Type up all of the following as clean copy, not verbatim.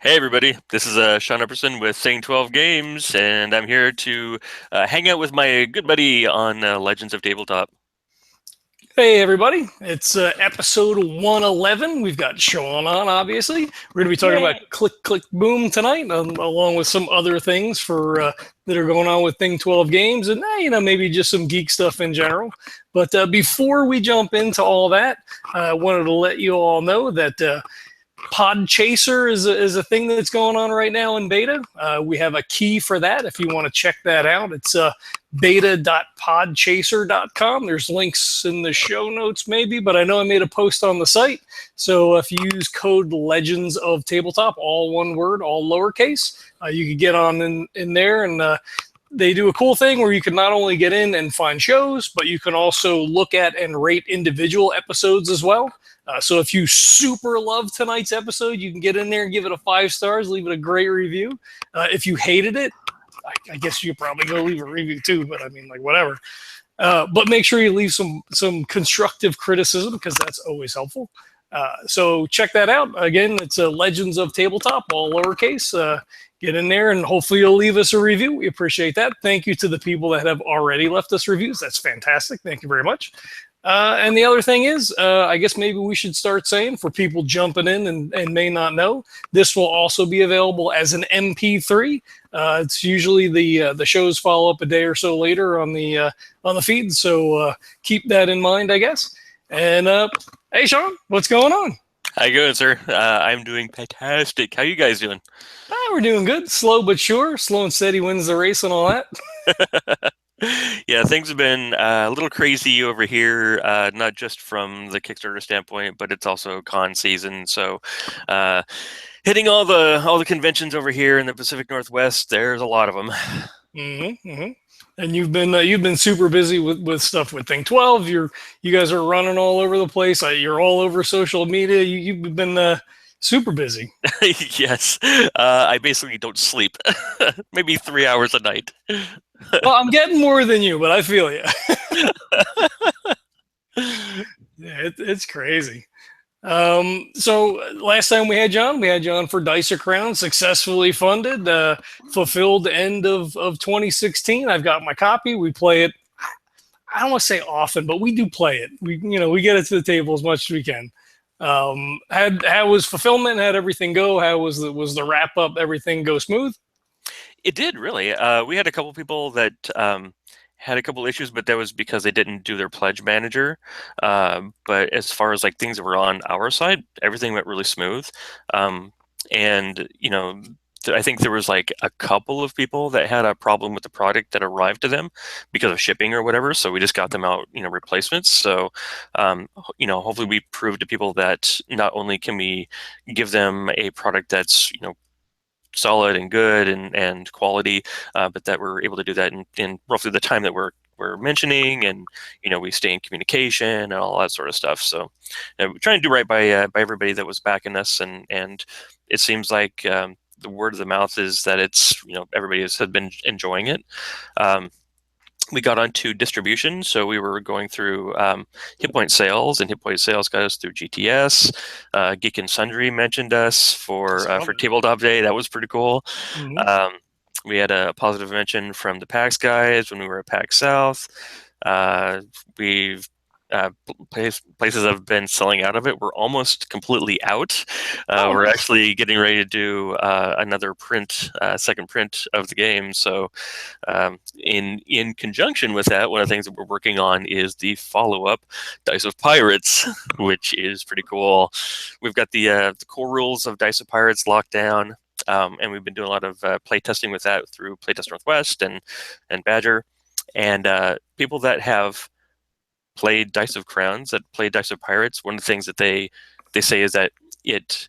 Hey everybody, this is Sean Epperson with Thing12 Games, and I'm here to hang out with my good buddy on Legends of Tabletop. Hey everybody, it's episode 111. We've got Sean on, obviously. We're going to be talking about Yay! Click Click Boom tonight, along with some other things for that are going on with Thing 12 games, and maybe just some geek stuff in general. But before we jump into all that, I wanted to let you all know that Pod Chaser is a thing that's going on right now in beta. We have a key for that if you want to check that out. It's beta.podchaser.com. There's links in the show notes, maybe, but I know I made a post on the site. So if you use code Legends of Tabletop, all one word, all lowercase, you could get on in there and they do a cool thing where you can not only get in and find shows, but you can also look at and rate individual episodes as well. So if you super love tonight's episode, you can get in there and give it a 5 stars, leave it a great review. If you hated it, I guess you probably go leave a review too, but I mean, like, whatever. But make sure you leave some constructive criticism because that's always helpful. So check that out. Again, it's Legends of Tabletop, all lowercase. Get in there and hopefully you'll leave us a review. We appreciate that. Thank you to the people that have already left us reviews. That's fantastic. Thank you very much. And the other thing is, I guess maybe we should start saying for people jumping in and may not know, this will also be available as an MP3. It's usually the shows follow up a day or so later on the feed, so keep that in mind, I guess. And hey, Sean, what's going on? How you going, sir? I'm doing fantastic. How you guys doing? We're doing good, slow but sure. Slow and steady wins the race and all that. Yeah, things have been a little crazy over here, not just from the Kickstarter standpoint, but it's also con season. So, hitting all the conventions over here in the Pacific Northwest, there's a lot of them. Mm-hmm, mm-hmm. And you've been super busy with stuff with Thing12. You guys are running all over the place. You're all over social media. You've been super busy. Yes, I basically don't sleep, maybe 3 hours a night. Well, I'm getting more than you, but I feel you. Yeah, it's crazy. So last time we had John for Dicer Crown, successfully funded, fulfilled end of 2016. I've got my copy. We play it. I don't want to say often, but we do play it. We get it to the table as much as we can. How was fulfillment? How'd everything go? How was the wrap up? Everything go smooth? It did really. We had a couple people that had a couple issues, but that was because they didn't do their pledge manager. But as far as like things that were on our side, everything went really smooth. And I think there was like a couple of people that had a problem with the product that arrived to them because of shipping or whatever. So we just got them out, replacements. So, hopefully we prove to people that not only can we give them a product that's, solid and good and quality, but that we're able to do that in roughly the time that we're mentioning, and we stay in communication and all that sort of stuff. So we're trying to do right by everybody that was backing us, and it seems like the word of the mouth is that it's everybody has been enjoying it. We got onto distribution, so we were going through Hit Point Sales, and Hit Point Sales got us through GTS. Geek and Sundry mentioned us for Tabletop Day. That was pretty cool. Mm-hmm. We had a positive mention from the PAX guys when we were at PAX South. We've places have been selling out of it. We're almost completely out. We're actually getting ready to do another print, second print of the game. So, in conjunction with that, one of the things that we're working on is the follow-up Dice of Pirates, which is pretty cool. We've got the core rules of Dice of Pirates locked down. And we've been doing a lot of play testing with that through Playtest Northwest and Badger, and people that have played Dice of Crowns, that played Dice of Pirates. One of the things that they say is that it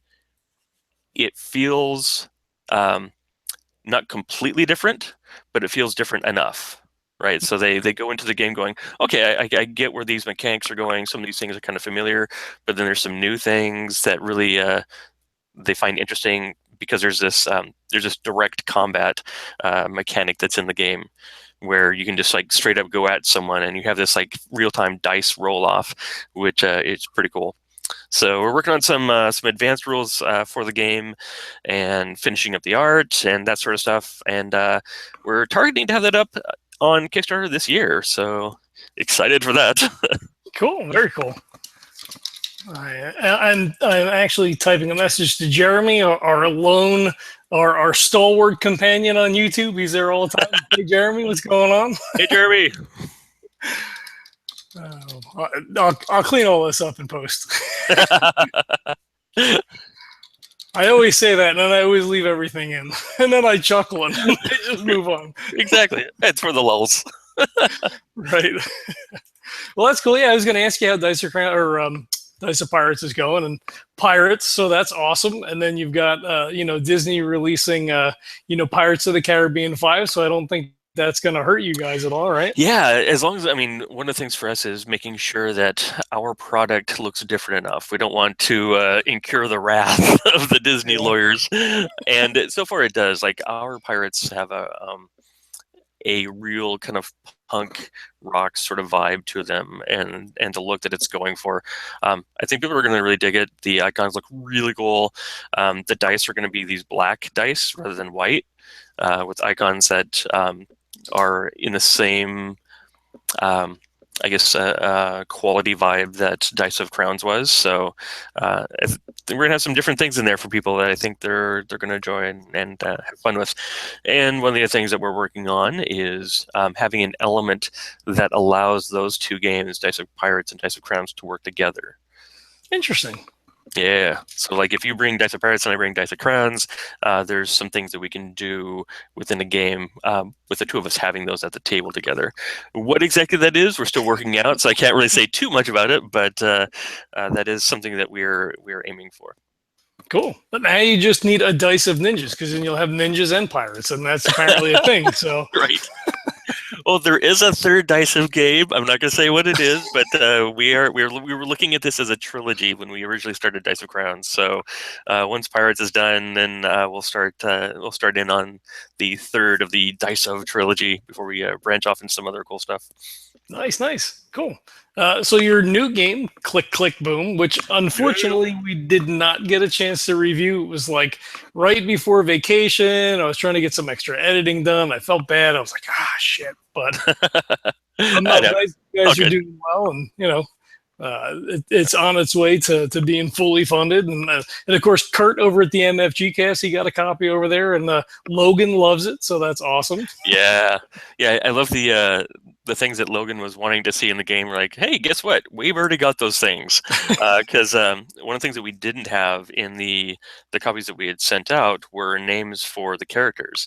feels not completely different, but it feels different enough. Right, so they go into the game going, okay, I get where these mechanics are going. Some of these things are kind of familiar, but then there's some new things that really they find interesting, because there's this direct combat mechanic that's in the game where you can just like straight up go at someone, and you have this like real-time dice roll off, which is pretty cool. So we're working on some advanced rules for the game, and finishing up the art and that sort of stuff. And we're targeting to have that up on Kickstarter this year. So excited for that. Cool, very cool. I'm actually typing a message to Jeremy, our lone, our stalwart companion on YouTube. He's there all the time. Hey, Jeremy, what's going on? Hey, Jeremy. I'll clean all this up in post. I always say that, and then I always leave everything in, and then I chuckle and I just move on. Exactly. It's for the lulls. Right. Well, that's cool. Yeah, I was going to ask you how Dice of Pirates is going, and Pirates, so that's awesome. And then you've got Disney releasing Pirates of the Caribbean 5, so I don't think that's going to hurt you guys at all, right? Yeah, as long as, I mean, one of the things for us is making sure that our product looks different enough. We don't want to incur the wrath of the Disney lawyers, and so far it does. Like, our pirates have a real kind of punk rock sort of vibe to them, and the look that it's going for. I think people are going to really dig it. The icons look really cool. The dice are going to be these black dice rather than white, with icons that are in the same, I guess, quality vibe that Dice of Crowns was. So we're gonna have some different things in there for people that I think they're gonna enjoy and have fun with. And one of the other things that we're working on is having an element that allows those two games, Dice of Pirates and Dice of Crowns, to work together. Interesting. Yeah. So, like, if you bring Dice of Pirates and I bring Dice of Crowns, there's some things that we can do within a game with the two of us having those at the table together. What exactly that is, we're still working out, so I can't really say too much about it, but that is something that we're aiming for. Cool. But now you just need a dice of ninjas, because then you'll have ninjas and pirates, and that's apparently a thing. So Right. Well, there is a third Dice of game. I'm not going to say what it is, but we were looking at this as a trilogy when we originally started Dice of Crowns. So once Pirates is done, then we'll start in on the third of the Dice of trilogy before we branch off into some other cool stuff. nice, cool. So your new game, Click Click Boom, which unfortunately we did not get a chance to review. It was like right before vacation. I was trying to get some extra editing done. I felt bad. I was like, shit. But I'm not guys. You guys are doing well, and it's on its way to being fully funded. And of course, Kurt over at the MFG Cast, he got a copy over there, and Logan loves it, so that's awesome. Yeah, I love the things that Logan was wanting to see in the game. We're like, hey, guess what? We've already got those things. Because one of the things that we didn't have in the copies that we had sent out were names for the characters.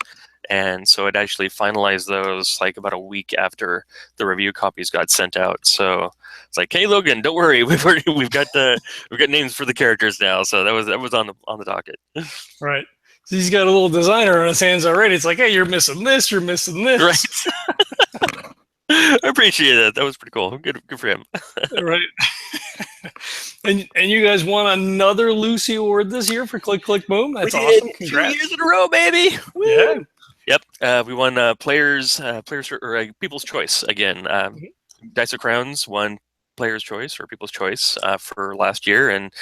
And so it actually finalized those like about a week after the review copies got sent out. So it's like, hey, Logan, don't worry, we've got names for the characters now. So that was on the docket. Right. So he's got a little designer on his hands already. It's like, hey, you're missing this, you're missing this. Right. I appreciate that. That was pretty cool. Good for him. Right. And you guys won another Lucy Award this year for Click Click Boom. That's awesome. Congrats. 2 years in a row, baby. Woo. Yeah. Yep. We won People's Choice again. Dice of Crowns won Player's Choice or People's Choice for last year, and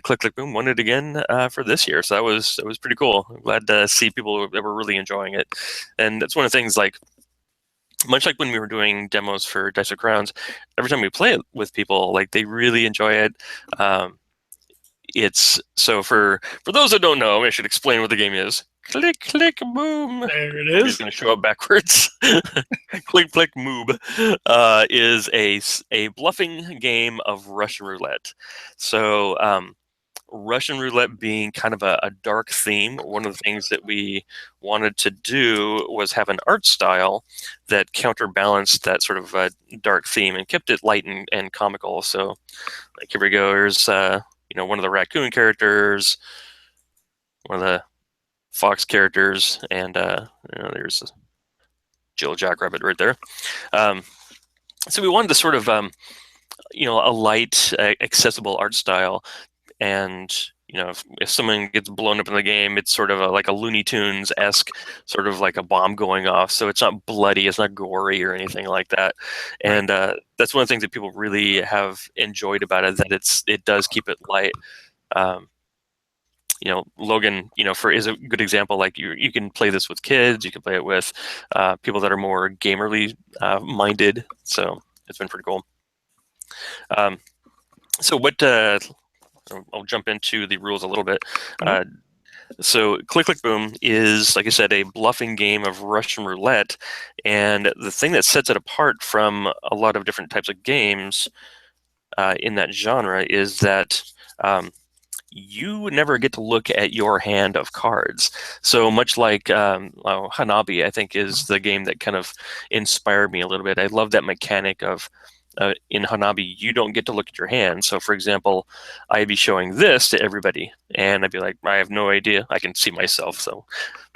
Click Click Boom won it again for this year. So that was pretty cool. I'm glad to see people that were really enjoying it, and it's one of the things, like, much like when we were doing demos for Dice of Crowns, every time we play it with people, like, they really enjoy it. It's so for those that don't know, I should explain what the game is. Click, click, boom. There it is. It's going to show up backwards. Click, click, moob is a bluffing game of Russian roulette. So Russian roulette being kind of a dark theme, one of the things that we wanted to do was have an art style that counterbalanced that sort of dark theme and kept it light and comical. So, like, here we go. Here's one of the raccoon characters, one of the fox characters, and there's Jill Jackrabbit right there. So we wanted to sort of a light, accessible art style, and if someone gets blown up in the game, it's sort of like a Looney Tunes-esque, sort of like a bomb going off. So it's not bloody, it's not gory or anything like that. Right. And that's one of the things that people really have enjoyed about it, that it does keep it light. Um, Logan, is a good example. Like you can play this with kids, you can play it with people that are more gamerly minded. So it's been pretty cool. Um, so what? I'll jump into the rules a little bit. So Click Click Boom is, like I said, a bluffing game of Russian roulette, and the thing that sets it apart from a lot of different types of games in that genre is that you never get to look at your hand of cards. So much like Hanabi, I think, is the game that kind of inspired me a little bit. I love that mechanic of in Hanabi, you don't get to look at your hand. So, for example, I'd be showing this to everybody, and I'd be like, I have no idea. I can see myself, so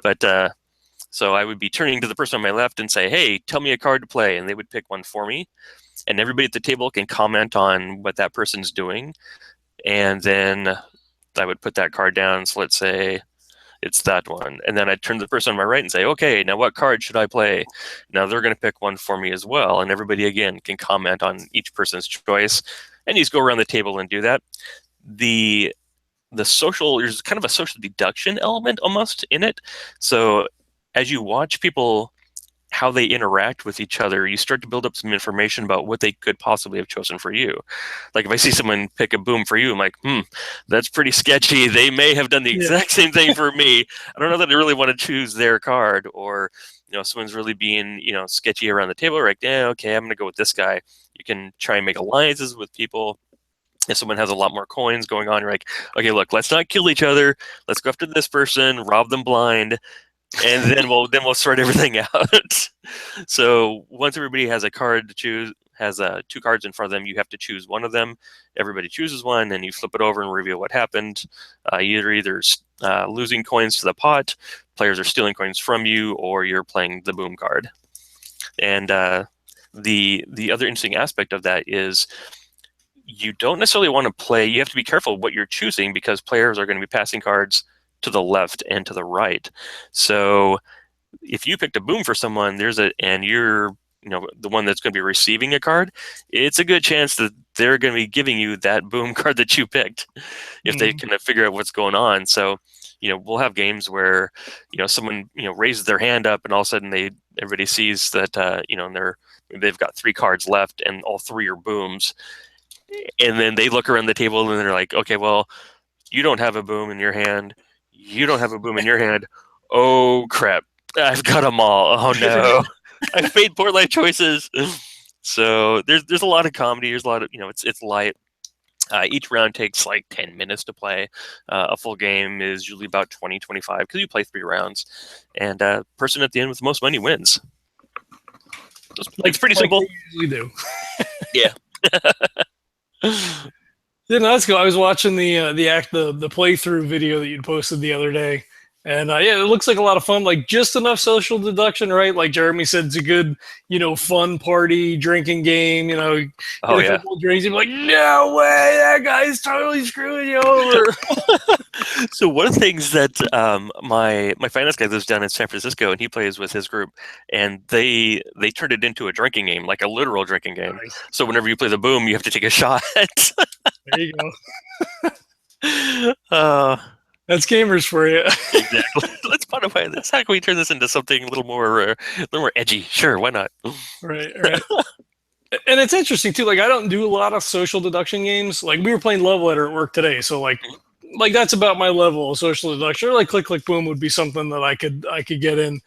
I would be turning to the person on my left and say, "Hey, tell me a card to play," and they would pick one for me. And everybody at the table can comment on what that person's doing, and then I would put that card down. So let's say it's that one. And then I'd turn to the person on my right and say, okay, now what card should I play? Now they're going to pick one for me as well. And everybody, again, can comment on each person's choice. And you just go around the table and do that. The there's kind of a social deduction element almost in it. So as you watch people, how they interact with each other, you start to build up some information about what they could possibly have chosen for you. Like if I see someone pick a boom for you, I'm like, that's pretty sketchy. They may have done the exact same thing for me. I don't know that I really want to choose their card. Or, someone's really being, sketchy around the table. Like, yeah, okay, I'm going to go with this guy. You can try and make alliances with people. If someone has a lot more coins going on, you're like, okay, look, let's not kill each other. Let's go after this person, rob them blind, and then we'll sort everything out. So once everybody has a card to choose, has two cards in front of them, you have to choose one of them. Everybody chooses one, and you flip it over and reveal what happened. You're either losing coins to the pot, players are stealing coins from you, or you're playing the boom card. And the other interesting aspect of that is you don't necessarily want to play. You have to be careful what you're choosing, because players are going to be passing cards to the left and to the right. So if you picked a boom for someone, and you're the one that's going to be receiving a card, it's a good chance that they're going to be giving you that boom card that you picked if they kind of figure out what's going on. So we'll have games where someone raises their hand up, and all of a sudden everybody sees that they've got three cards left and all three are booms, and then they look around the table and they're like, okay, well, you don't have a boom in your hand. You don't have a boom in your hand. Oh, crap. I've got them all. Oh, no. I've made poor life choices. So there's a lot of comedy. There's a lot of, it's light. Each round takes like 10 minutes to play. A full game is usually about 20, 25, because you play 3 rounds. And person at the end with the most money wins. It's pretty simple. We do. Yeah. Yeah, no, that's cool. I was watching the playthrough video that you posted the other day, and it looks like a lot of fun. Like just enough social deduction, right? Like Jeremy said, it's a good, fun party drinking game. A couple of drinks, you're like, no way, that guy's totally screwing you over. So one of the things that my finance guy lives down in San Francisco, and he plays with his group, and they turned it into a drinking game, like a literal drinking game. Nice. So whenever you play the boom, you have to take a shot. There you go. That's gamers for you. Exactly. Let's modify this. How can we turn this into something a little more edgy? Sure, why not? Right. And it's interesting too. Like I don't do a lot of social deduction games. Like we were playing Love Letter at work today, so like that's about my level of social deduction. Or like Click Click Boom would be something that I could get in.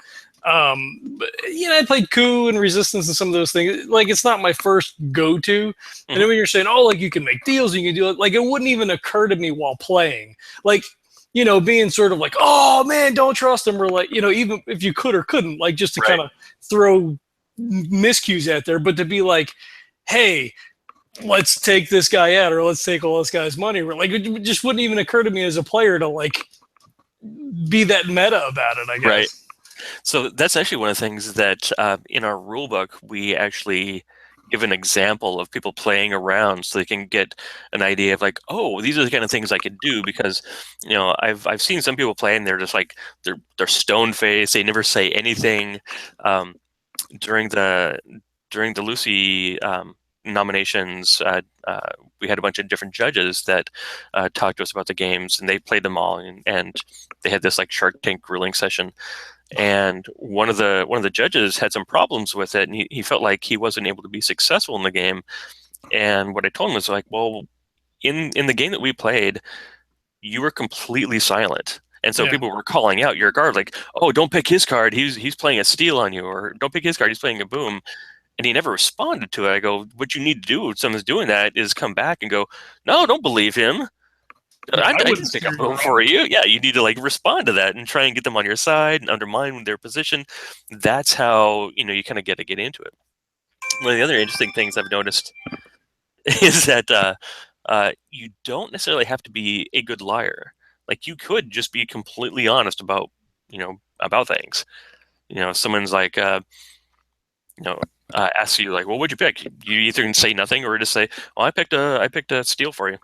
But, I played Coup and Resistance and some of those things. Like it's not my first go-to. And then when you're saying, oh, like you can make deals, you can do it. Like it wouldn't even occur to me while playing. Like being sort of like, oh man, don't trust them, or like even if you could or couldn't, like just to kind of throw miscues out there, but to be like, hey, let's take this guy out, or let's take all this guy's money. Like it just wouldn't even occur to me as a player to like be that meta about it, I guess. Right. So that's actually one of the things that in our rule book we actually give an example of people playing around so they can get an idea of like, oh, these are the kind of things I could do. Because I've seen some people play and they're just like they're stone faced. They never say anything. Um, during the Lucy nominations, we had a bunch of different judges that talked to us about the games, and they played them all, and they had this like Shark Tank grilling session. And one of the judges had some problems with it, and he felt like he wasn't able to be successful in the game. And what I told him was like, well, in the game that we played, you were completely silent. And so Yeah. people were calling out your guard, like, "Oh, don't pick his card. He's playing a steal on you," or "Don't pick his card. He's playing a boom." And he never responded to it. I go, "What you need to do if someone's doing that is come back and go, no, don't believe him. Yeah, I I wouldn't didn't pick steer a you boom for wrong. you." Yeah, you need to like respond to that and try and get them on your side and undermine their position. That's how you kind of get into it. One of the other interesting things I've noticed is that you don't necessarily have to be a good liar. Like you could just be completely honest about things. If someone's like, you know, asks you like, "Well, what'd you pick?" You either can say nothing or just say, "Well, I picked a steal for you."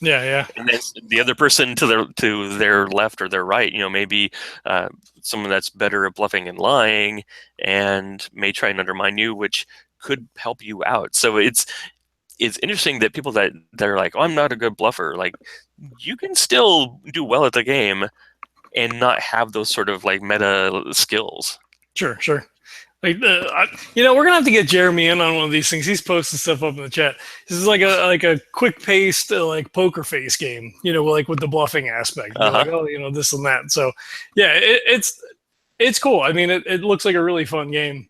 Yeah, yeah. And then the other person to their left or their right, maybe uh, someone that's better at bluffing and lying, and may try and undermine you, which could help you out. So it's interesting that people that are like, "Oh, I'm not a good bluffer," like you can still do well at the game and not have those sort of like meta skills. Sure, sure. Like, we're gonna have to get Jeremy in on one of these things. He's posting stuff up in the chat. This is like a quick paced like poker face game. Like with the bluffing aspect. Be Uh-huh. like, oh, this and that. So, yeah, it's cool. I mean, it looks like a really fun game,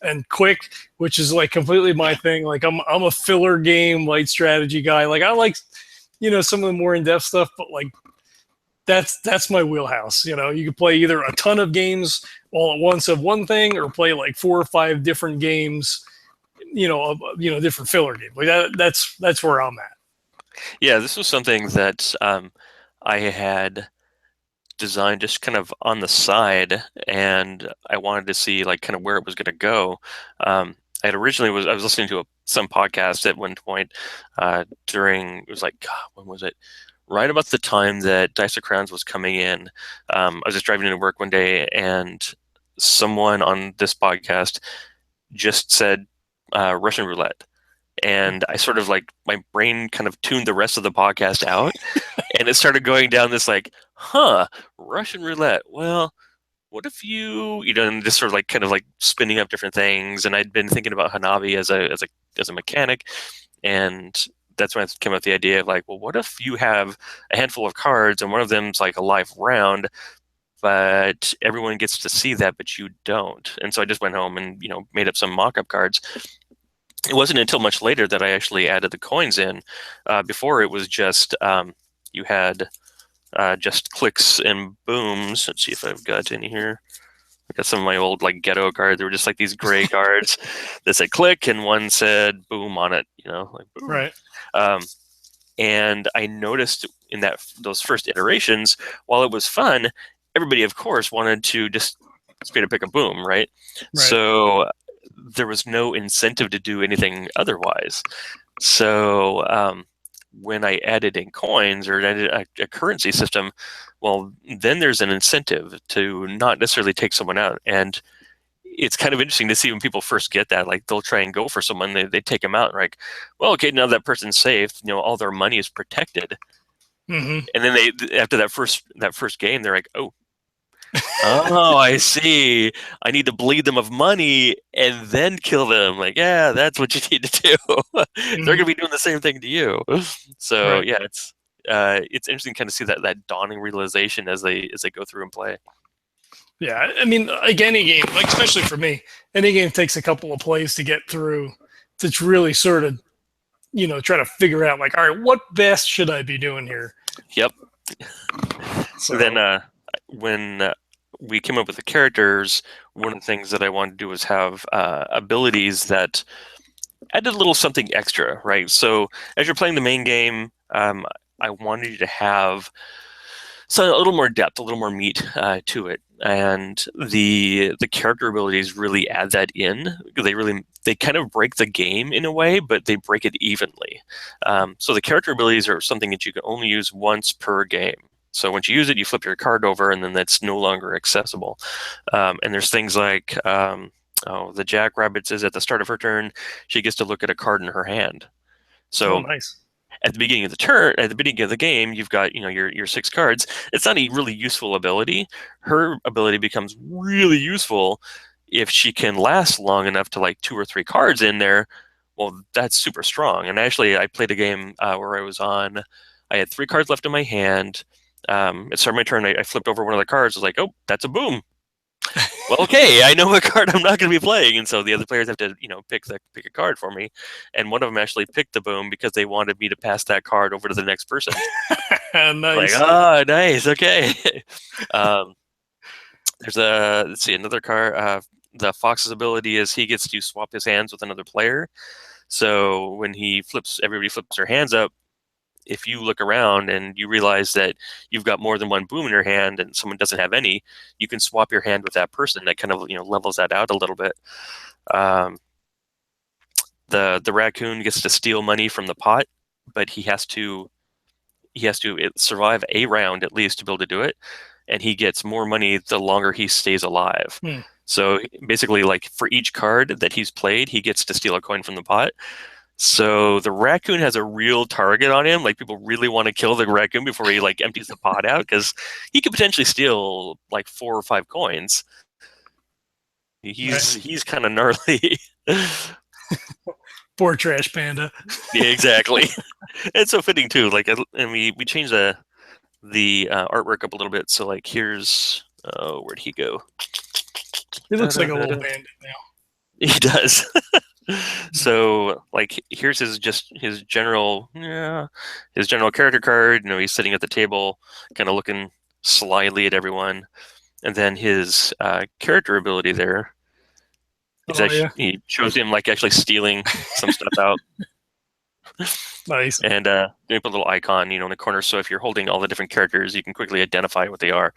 and quick, which is like completely my thing. Like I'm a filler game light strategy guy. Like I like some of the more in depth stuff, but like that's my wheelhouse. You can play either a ton of games all at once of one thing, or play like 4 or 5 different games. Different filler games. Like that's where I'm at. Yeah, this was something that I had designed just kind of on the side, and I wanted to see like kind of where it was going to go. I was listening to some podcast at one point during it was like God, when was it? Right about the time that Dice of Crowns was coming in. I was just driving into work one day, and someone on this podcast just said Russian roulette. And I sort of like my brain kind of tuned the rest of the podcast out, and it started going down this like, Russian roulette. Well, what if and just sort of like kind of like spinning up different things. And I'd been thinking about Hanabi as a mechanic, and that's when I came up with the idea of like, well, what if you have a handful of cards and one of them's like a live round, but everyone gets to see that, but you don't. And so I just went home and made up some mock-up cards. It wasn't until much later that I actually added the coins in. Before it was just you had just clicks and booms. Let's see if I've got any here. I got some of my old like ghetto cards. They were just like these gray cards that said click and one said boom on it. Like boom. Right. Um, and I noticed in those first iterations, while it was fun, everybody of course wanted to just straight up pick a boom, right? Right. So there was no incentive to do anything otherwise. So when I added in coins or added a currency system, well, then there's an incentive to not necessarily take someone out. And it's kind of interesting to see when people first get that, like they'll try and go for someone, they take them out, and like, well, okay, now that person's safe, all their money is protected. Mm-hmm. And then they, after that first game, they're like, oh, I see. I need to bleed them of money and then kill them. Like, yeah, that's what you need to do. They're Mm-hmm. gonna be doing the same thing to you. So Right. yeah, it's interesting to kind of see that dawning realization as they go through and play. Yeah. I mean, like any game, like especially for me, any game takes a couple of plays to get through to really sort of try to figure out like, all right, what best should I be doing here? Yep. So Then when we came up with the characters, one of the things that I wanted to do was have abilities that added a little something extra, right? So as you're playing the main game, I wanted you to have So a little more depth, a little more meat to it, and the character abilities really add that in. They kind of break the game in a way, but they break it evenly. So the character abilities are something that you can only use once per game. So once you use it, you flip your card over, and then that's no longer accessible. And there's things like the Jackrabbits is at the start of her turn, she gets to look at a card in her hand. Oh, So nice. at the beginning of the turn, at the beginning of the game, you've got your 6 cards. It's not a really useful ability. Her ability becomes really useful if she can last long enough to like 2 or 3 cards in there. Well, that's super strong. And actually, I played a game where I was on. I had 3 cards left in my hand. It started my turn. I flipped over one of the cards. I was like, oh, that's a boom. Well, okay, I know what card I'm not going to be playing, and so the other players have to, pick a card for me. And one of them actually picked the boom because they wanted me to pass that card over to the next person. Like, Nice. oh, nice, okay. um, there's let's see, another card. The Fox's ability is he gets to swap his hands with another player. So when he flips, everybody flips their hands up. If you look around and you realize that you've got more than one boom in your hand and someone doesn't have any, you can swap your hand with that person. That kind of levels that out a little bit. Um, the raccoon gets to steal money from the pot, but he has to survive a round at least to be able to do it, and he gets more money the longer he stays alive. Hmm. So basically, like for each card that he's played, he gets to steal a coin from the pot. So the raccoon has a real target on him. Like people really want to kill the raccoon before he like empties the pot out because he could potentially steal like 4 or 5 coins. Right. He's kind of gnarly. Poor trash panda. Yeah, exactly. It's so fitting too. Like, and we changed the artwork up a little bit. So like, here's where'd he go? He looks like a little bandit now. He does. So like here's his general character card. He's sitting at the table, kind of looking slyly at everyone, and then his character ability there is Oh actually yeah, he shows him like actually stealing some stuff out, nice. and they put a little icon in the corner. So if you're holding all the different characters, you can quickly identify what they are.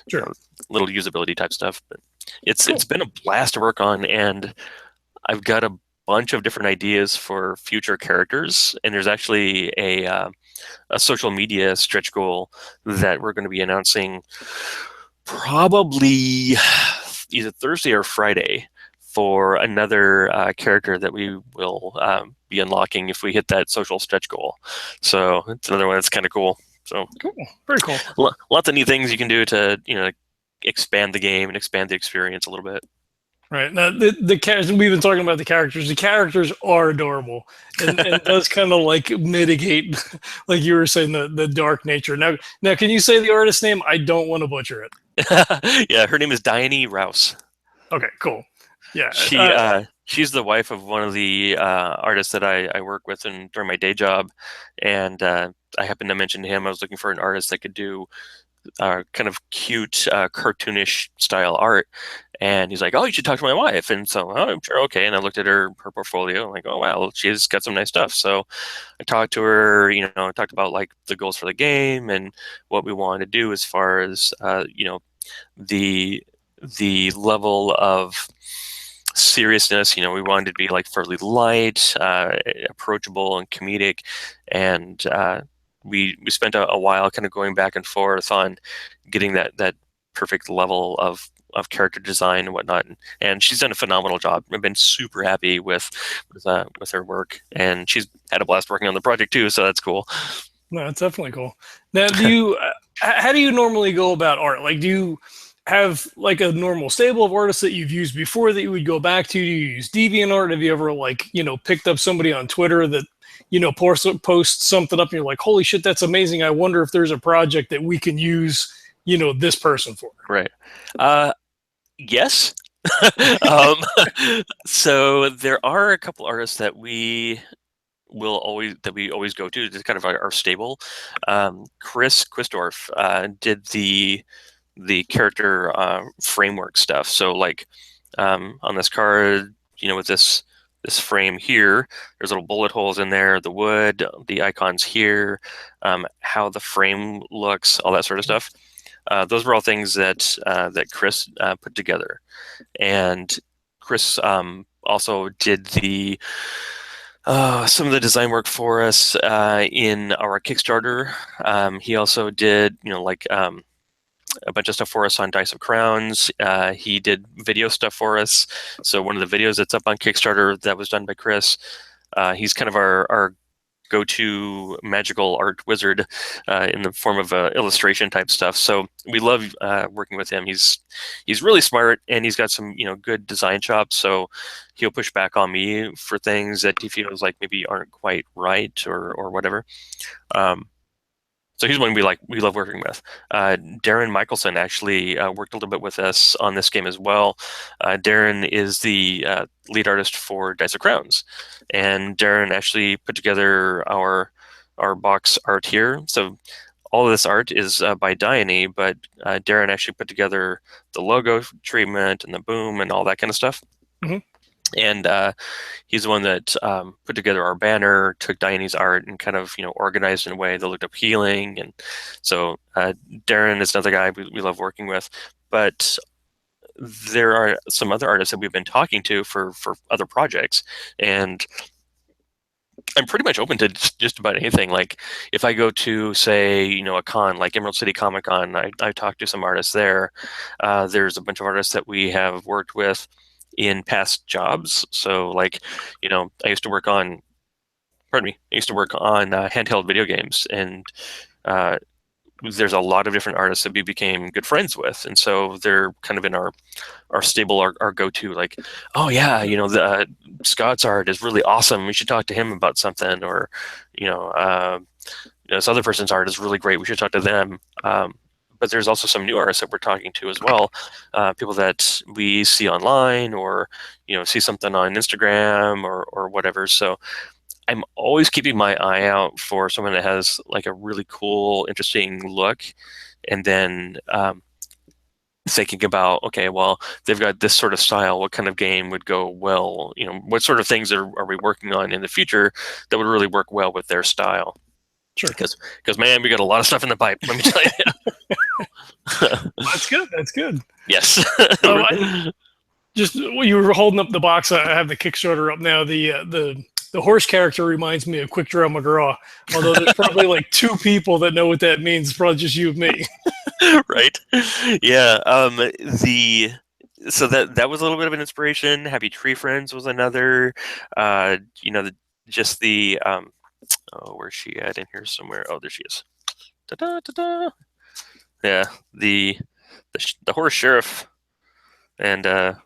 Sure. Little usability type stuff. But it's Cool. been a blast to work on, and I've got a bunch of different ideas for future characters, and there's actually a social media stretch goal that we're going to be announcing probably either Thursday or Friday for another character that we will be unlocking if we hit that social stretch goal. So it's another one that's kind of cool. So Cool. Very cool. lots of neat things you can do to expand the game and expand the experience a little bit. Right now, the characters we've been talking about, the characters. The characters are adorable, and it does kind of like mitigate, like you were saying, the dark nature. Now, can you say the artist name? I don't want to butcher it. Yeah, her name is Diane Rouse. Okay, cool. Yeah, She's the wife of one of the artists that I work with during my day job, and I happened to mention to him I was looking for an artist that could do kind of cute, cartoonish style art. And he's like, "Oh, you should talk to my wife." And so, oh, I'm sure, okay. And I looked at her portfolio. I'm like, "Oh, wow, she's got some nice stuff." So I talked to her. Talked about like the goals for the game and what we wanted to do as far as the level of seriousness. We wanted to be like fairly light, approachable, and comedic, and we spent a while kind of going back and forth on getting that perfect level of character design and whatnot. And she's done a phenomenal job. I've been super happy with her work, and she's had a blast working on the project too. So that's cool. no, it's definitely cool. Now, how do you normally go about art? Like, do you have like a normal stable of artists that you've used before that you would go back to? Do you use DeviantArt? Have you ever picked up somebody on Twitter that posts something up and you're like, holy shit, that's amazing. I wonder if there's a project that we can use this person for. Right. Yes. um, so there are a couple artists that we always go to. It's kind of our stable. Chris Quistorf did the character framework stuff. So like on this card, with this this frame here. There's little bullet holes in there, the wood, the icons here, how the frame looks, all that sort of stuff. Those were all things that that Chris put together, and Chris also did the some of the design work for us in our Kickstarter. He also did, like a bunch of stuff for us on Dice of Crowns. He did video stuff for us. So one of the videos that's up on Kickstarter that was done by Chris. He's kind of our go-to magical art wizard in the form of illustration type stuff. So we love working with him. He's really smart, and he's got some good design chops. So he'll push back on me for things that he feels like maybe aren't quite right or whatever. So he's one we love working with. Darren Michelson actually worked a little bit with us on this game as well. Darren is the lead artist for Dice of Crowns, and Darren actually put together our box art here. So all of this art is by Diane, but Darren actually put together the logo treatment and the boom and all that kind of stuff. Mm-hmm. And he's the one that put together our banner, took Diane's art, and kind of organized in a way that looked appealing. And so Darren is another guy we love working with. But there are some other artists that we've been talking to for other projects, and I'm pretty much open to just about anything. Like if I go to, say, a con like Emerald City Comic Con, I talked to some artists there. There's a bunch of artists that we have worked with in past jobs. So like, I used to work on, handheld video games, and there's a lot of different artists that we became good friends with. And so they're kind of in our stable, our go-to, like, oh yeah, the Scott's art is really awesome. We should talk to him about something. Or, this other person's art is really great. We should talk to them. But there's also some new artists that we're talking to as well, people that we see online or see something on Instagram or whatever. So I'm always keeping my eye out for someone that has like a really cool, interesting look, and then thinking about, okay, well, they've got this sort of style. What kind of game would go well? What sort of things are we working on in the future that would really work well with their style? Sure. Because man, we got a lot of stuff in the pipe. Let me tell you. That's good. That's good. Yes. Just you were holding up the box. I have the Kickstarter up now. The horse character reminds me of Quick Draw McGraw. Although there's probably like 2 people that know what that means. It's probably just you and me. Right. Yeah. So that was a little bit of an inspiration. Happy Tree Friends was another. Where's she at in here somewhere? Oh, there she is. Ta-da, ta-da. Yeah, the horse sheriff and her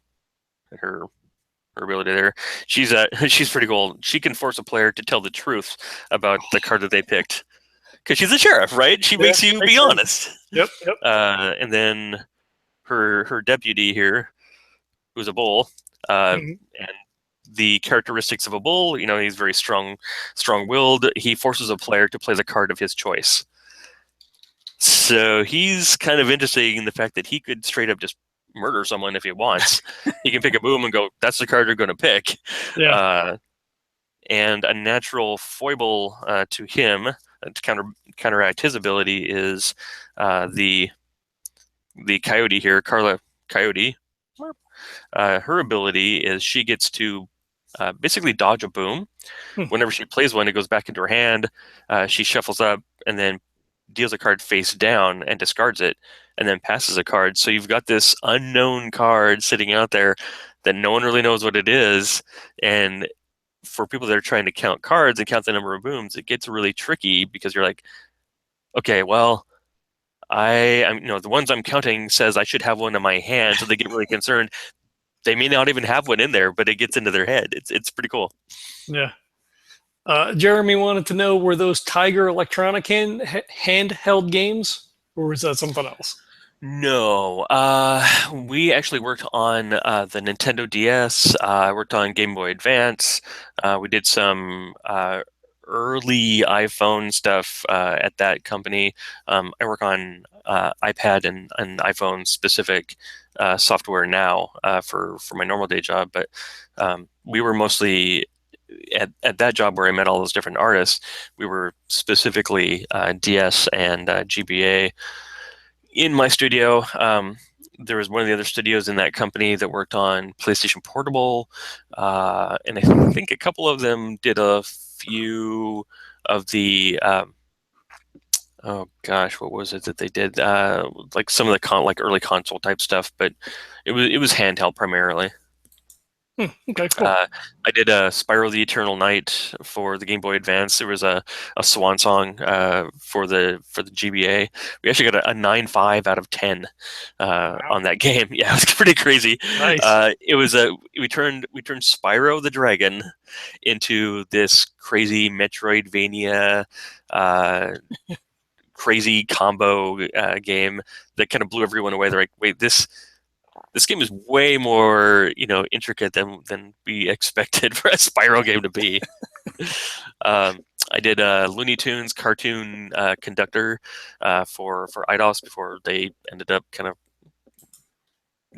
ability there. She's pretty cool. She can force a player to tell the truth about the card that they picked, because she's a sheriff, right? She makes you be honest. Yep. And then her deputy here, who's a bull, and the characteristics of a bull, he's very strong-willed. He forces a player to play the card of his choice. So he's kind of interesting in the fact that he could straight up just murder someone if he wants. He can pick a boom and go, that's the card you're going to pick. Yeah. And a natural foible to him to counteract his ability is the coyote here, Carla Coyote. Her ability is she gets to basically dodge a boom. Whenever she plays one, it goes back into her hand. She shuffles up and then deals a card face down and discards it, and then passes a card. So you've got this unknown card sitting out there that no one really knows what it is. And for people that are trying to count cards and count the number of booms, it gets really tricky, because you're like, okay, well, I'm the ones I'm counting says I should have one in my hand, so they get really concerned. They may not even have one in there, but it gets into their head. It's pretty cool. Yeah. Jeremy wanted to know, were those Tiger Electronic handheld games, or was that something else? No, we actually worked on the Nintendo DS. I worked on Game Boy Advance. We did some early iPhone stuff at that company. I work on iPad and iPhone specific software now for my normal day job, but we were mostly at that job where I met all those different artists. We were specifically DS and GBA in my studio. There was one of the other studios in that company that worked on PlayStation Portable, and I think a couple of them did a few of the oh gosh, what was it that they did? Like some of the like early console type stuff, but it was handheld primarily. Okay, cool. Uh, I did a Spyro the Eternal Night for the Game Boy Advance. There was a swan song for the GBA. We actually got a 9.5 out of 10 Wow. on that game. Yeah, it was pretty crazy. Nice. It was we turned Spyro the Dragon into this crazy Metroidvania uh, crazy combo game that kind of blew everyone away. They're like, wait, this game is way more, intricate than we expected for a Spyro game to be. I did Looney Tunes cartoon conductor for IDOS before they ended up kind of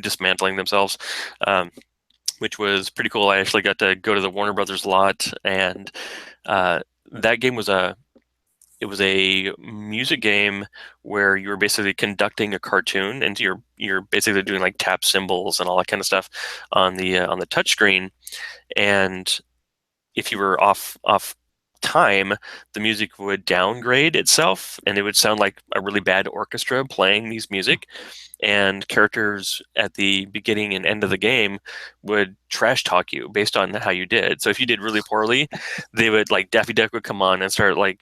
dismantling themselves, which was pretty cool. I actually got to go to the Warner Brothers lot, and uh, that game was a music game where you were basically conducting a cartoon, and you're basically doing like tap symbols and all that kind of stuff on the touch screen. And if you were off time, the music would downgrade itself, and it would sound like a really bad orchestra playing these music. And characters at the beginning and end of the game would trash talk you based on how you did. So if you did really poorly, they would like Daffy Duck would come on and start like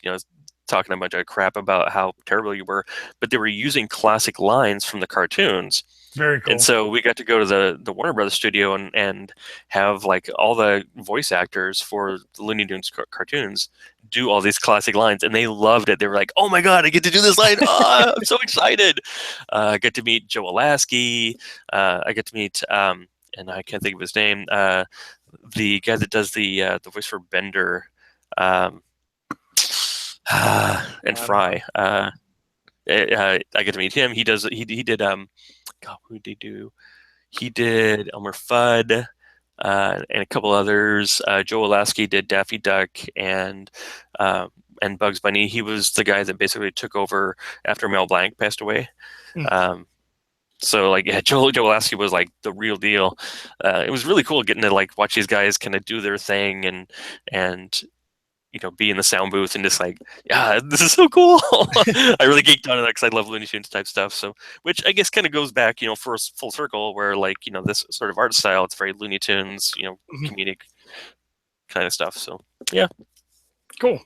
talking a bunch of crap about how terrible you were, but they were using classic lines from the cartoons. Very And cool. so we got to go to the Warner Brothers studio and have like all the voice actors for the Looney Tunes cartoons do all these classic lines, and they loved it. They were like, "Oh my god, I get to do this line! Oh, I'm so excited!" I got to meet Joe Alasky. I got to meet, and I can't think of his name, the guy that does the voice for Bender, um, and I don't know. Fry. I get to meet him. He did God, who did he do? He did Elmer Fudd and a couple others. Joe Alasky did Daffy Duck and Bugs Bunny. He was the guy that basically took over after Mel Blanc passed away. Mm. Um, so like yeah, Joe Alasky was like the real deal. It was really cool getting to like watch these guys kind of do their thing and be in the sound booth and just like, yeah, this is so cool. I really geeked on it because I love Looney Tunes type stuff. So, which I guess kind of goes back, for full circle, where like, this sort of art style, it's very Looney Tunes, Mhm. comedic kind of stuff. So, yeah. Cool.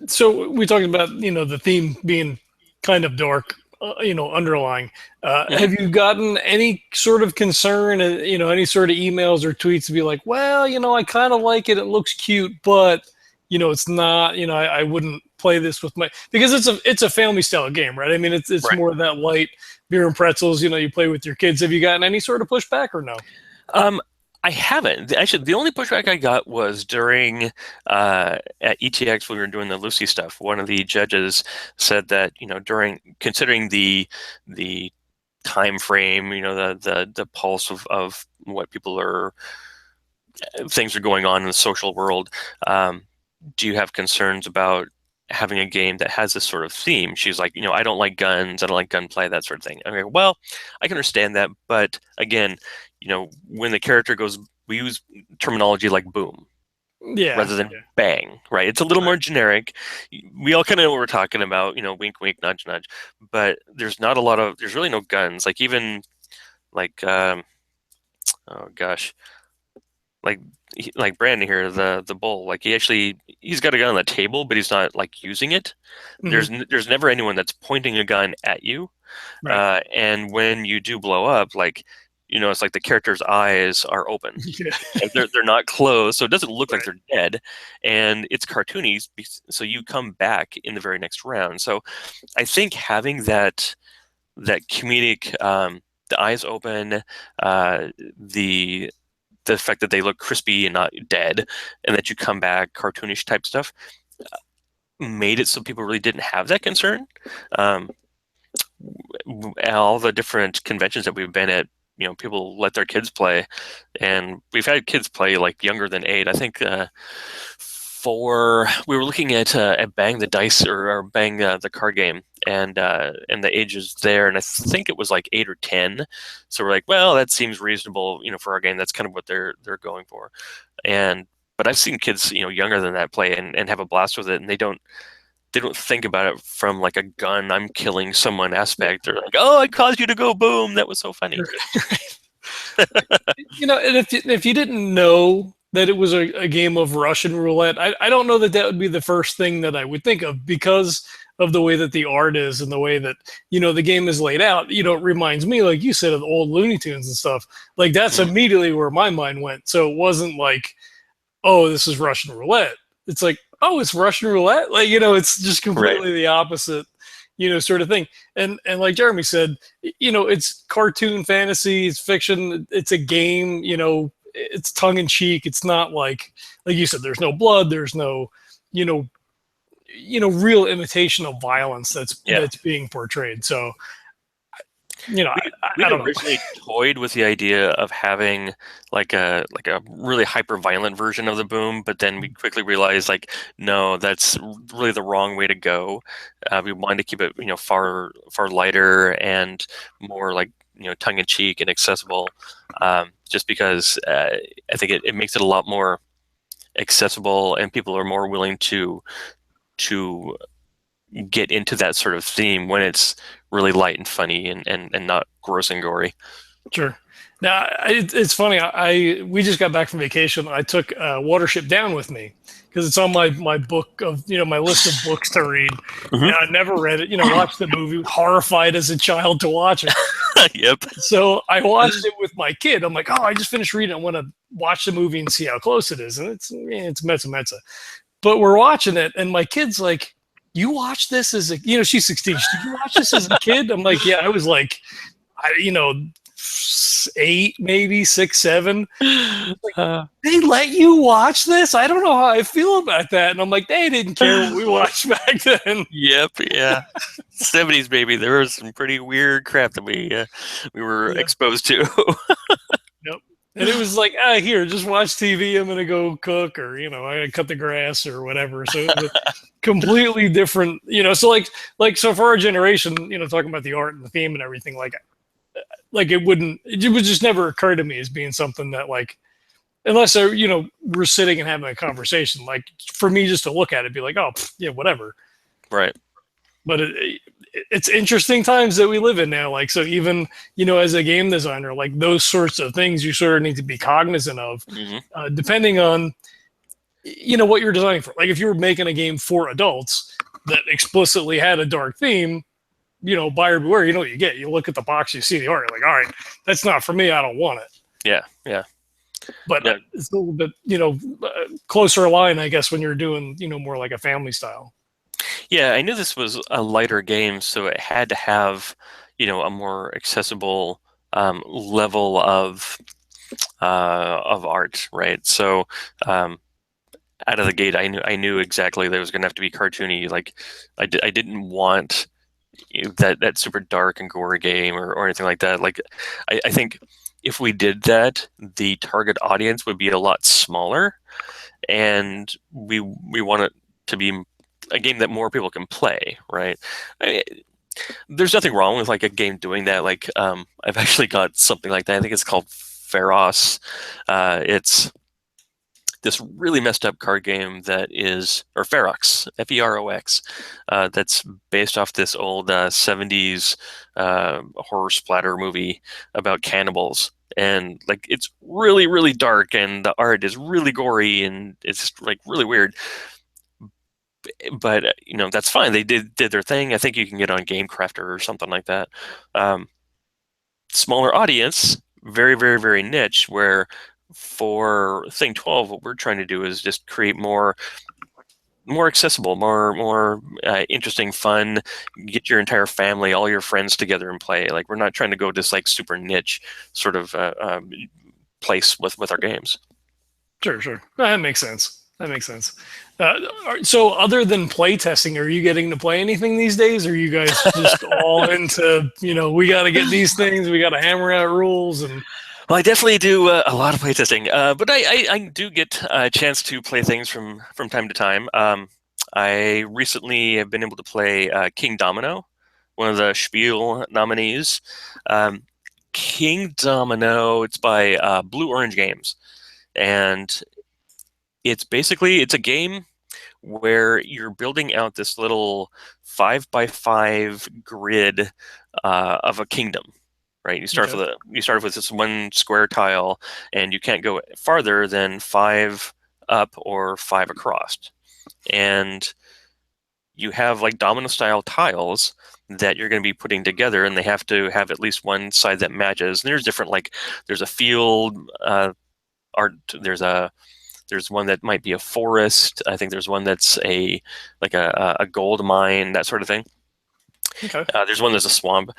So we talked about the theme being kind of dark, underlying. Mhm. Have you gotten any sort of concern, any sort of emails or tweets to be like, well, I kind of like it. It looks cute, but it's not. I wouldn't play this with my because it's a family style game, right? I mean, it's Right. more that light beer and pretzels. You play with your kids. Have you gotten any sort of pushback or no? Um, I haven't. Actually, the only pushback I got was during at ETX when we were doing the Lucy stuff. One of the judges said that during considering the time frame, the pulse of what people are things are going on in the social world. Do you have concerns about having a game that has this sort of theme? She's like, I don't like guns, I don't like gunplay, that sort of thing. Okay, well, I can understand that, but again, when the character goes, we use terminology like boom Yeah. rather than bang, right? It's a little more Right. generic. We all kind of know what we're talking about, wink, wink, nudge, nudge. But there's really no guns. Like even like, oh gosh, like like Brandon here, the bull. Like he's got a gun on the table, but he's not like using it. Hmm. There's never anyone that's pointing a gun at you. Right. And when you do blow up, like it's like the character's eyes are open. Yeah. They're not closed, so it doesn't look like Right. they're dead, and it's cartoony, so you come back in the very next round. So I think having that comedic, the eyes open, the fact that they look crispy and not dead, and that you come back cartoonish type stuff. made it so people really didn't have that concern. Um, all the different conventions that we've been at, people let their kids play, and we've had kids play like younger than 8. I think we were looking at Bang the Dice or Bang the card game, and the ages there, and I think it was like 8 or 10. So we're like, well, that seems reasonable, for our game. That's kind of what they're going for, and. But I've seen kids, younger than that play and have a blast with it, and they don't think about it from like a gun, I'm killing someone aspect. They're like, oh, I caused you to go boom. That was so funny. And if you didn't know that it was a game of Russian roulette, I don't know that would be the first thing that I would think of, because of the way that the art is and the way that the game is laid out. It reminds me, like you said, of the old Looney Tunes and stuff. Like that's immediately where my mind went. So it wasn't like, oh, this is Russian roulette. It's like, oh, it's Russian roulette. Like, it's just completely the opposite, sort of thing. And like Jeremy said, it's cartoon fantasy, it's fiction, it's a game, it's tongue in cheek. It's not like you said, there's no blood, there's no, real imitation of violence that's being portrayed. So, we I don't originally know. toyed with the idea of having like a really hyper violent version of the boom, but then we quickly realized like, no, that's really the wrong way to go. We wanted to keep it far lighter and more like tongue in cheek and accessible, just because I think it makes it a lot more accessible and people are more willing to get into that sort of theme when it's really light and funny and not gross and gory. Sure. Now it's funny. We just got back from vacation. I took Watership Down with me because it's on my book of my list of books to read. Mm-hmm. And I never read it. Watched the movie, horrified as a child to watch it. Yep. So I watched it with my kid. I'm like, oh, I just finished reading. I want to watch the movie and see how close it is. And it's mezza. But we're watching it, and my kid's like, you watch this as a, she's 16. Did you watch this as a kid? I'm like, yeah, I was like, 8, maybe 6, 7. Like, they let you watch this? I don't know how I feel about that. And I'm like, they didn't care what we watched back then. Yep, yeah. 70s, baby. There was some pretty weird crap that we were exposed to. Yep. And it was like, here, just watch TV. I'm gonna go cook, or I gotta cut the grass or whatever. So it was completely different, So so for our generation, talking about the art and the theme and everything, like it would just never occur to me as being something that, like, unless we're sitting and having a conversation, like for me just to look at it, be like, oh yeah, whatever. Right. But it's interesting times that we live in now. Like, so even, as a game designer, like those sorts of things you sort of need to be cognizant of, depending on, what you're designing for. Like if you were making a game for adults that explicitly had a dark theme, buyer beware, you know what you get. You look at the box, you see the art, you're like, all right, that's not for me. I don't want it. Yeah. Yeah. But it's a little bit, closer line, I guess, when you're doing, more like a family style. Yeah, I knew this was a lighter game, so it had to have, a more accessible level of art, right? So out of the gate, I knew exactly that it was going to have to be cartoony. Like I didn't want that super dark and gory game or anything like that. Like I think if we did that, the target audience would be a lot smaller, and we want it to be a game that more people can play, right? There's nothing wrong with like a game doing that. Like I've actually got something like that. I think it's called Ferox. It's this really messed up card game that is, or Ferox, Ferox, that's based off this old 70s horror splatter movie about cannibals. And like it's really, really dark, and the art is really gory, and it's like really weird. But that's fine. They did their thing. I think you can get on GameCrafter or something like that. Smaller audience, very, very, very niche. Where for Thing12, what we're trying to do is just create more accessible, more interesting, fun. Get your entire family, all your friends together and play. Like we're not trying to go this like super niche sort of place with our games. Sure, that makes sense. That makes sense. So, other than play testing, are you getting to play anything these days? Or are you guys just all into, we got to get these things, we got to hammer out rules, and Well, I definitely do a lot of playtesting, but I do get a chance to play things from time to time. I recently have been able to play King Domino, one of the Spiel nominees. Um, King Domino, it's by Blue Orange Games, and it's a game where you're building out this little 5 by 5 grid of a kingdom. Right, okay, you start with this one square tile, and you can't go farther than 5 up or 5 across. And you have like domino style tiles that you're going to be putting together, and they have to have at least one side that matches. And there's different, like there's a field art, there's one that might be a forest. I think there's one that's a gold mine, that sort of thing. okay, There's one that's a swamp.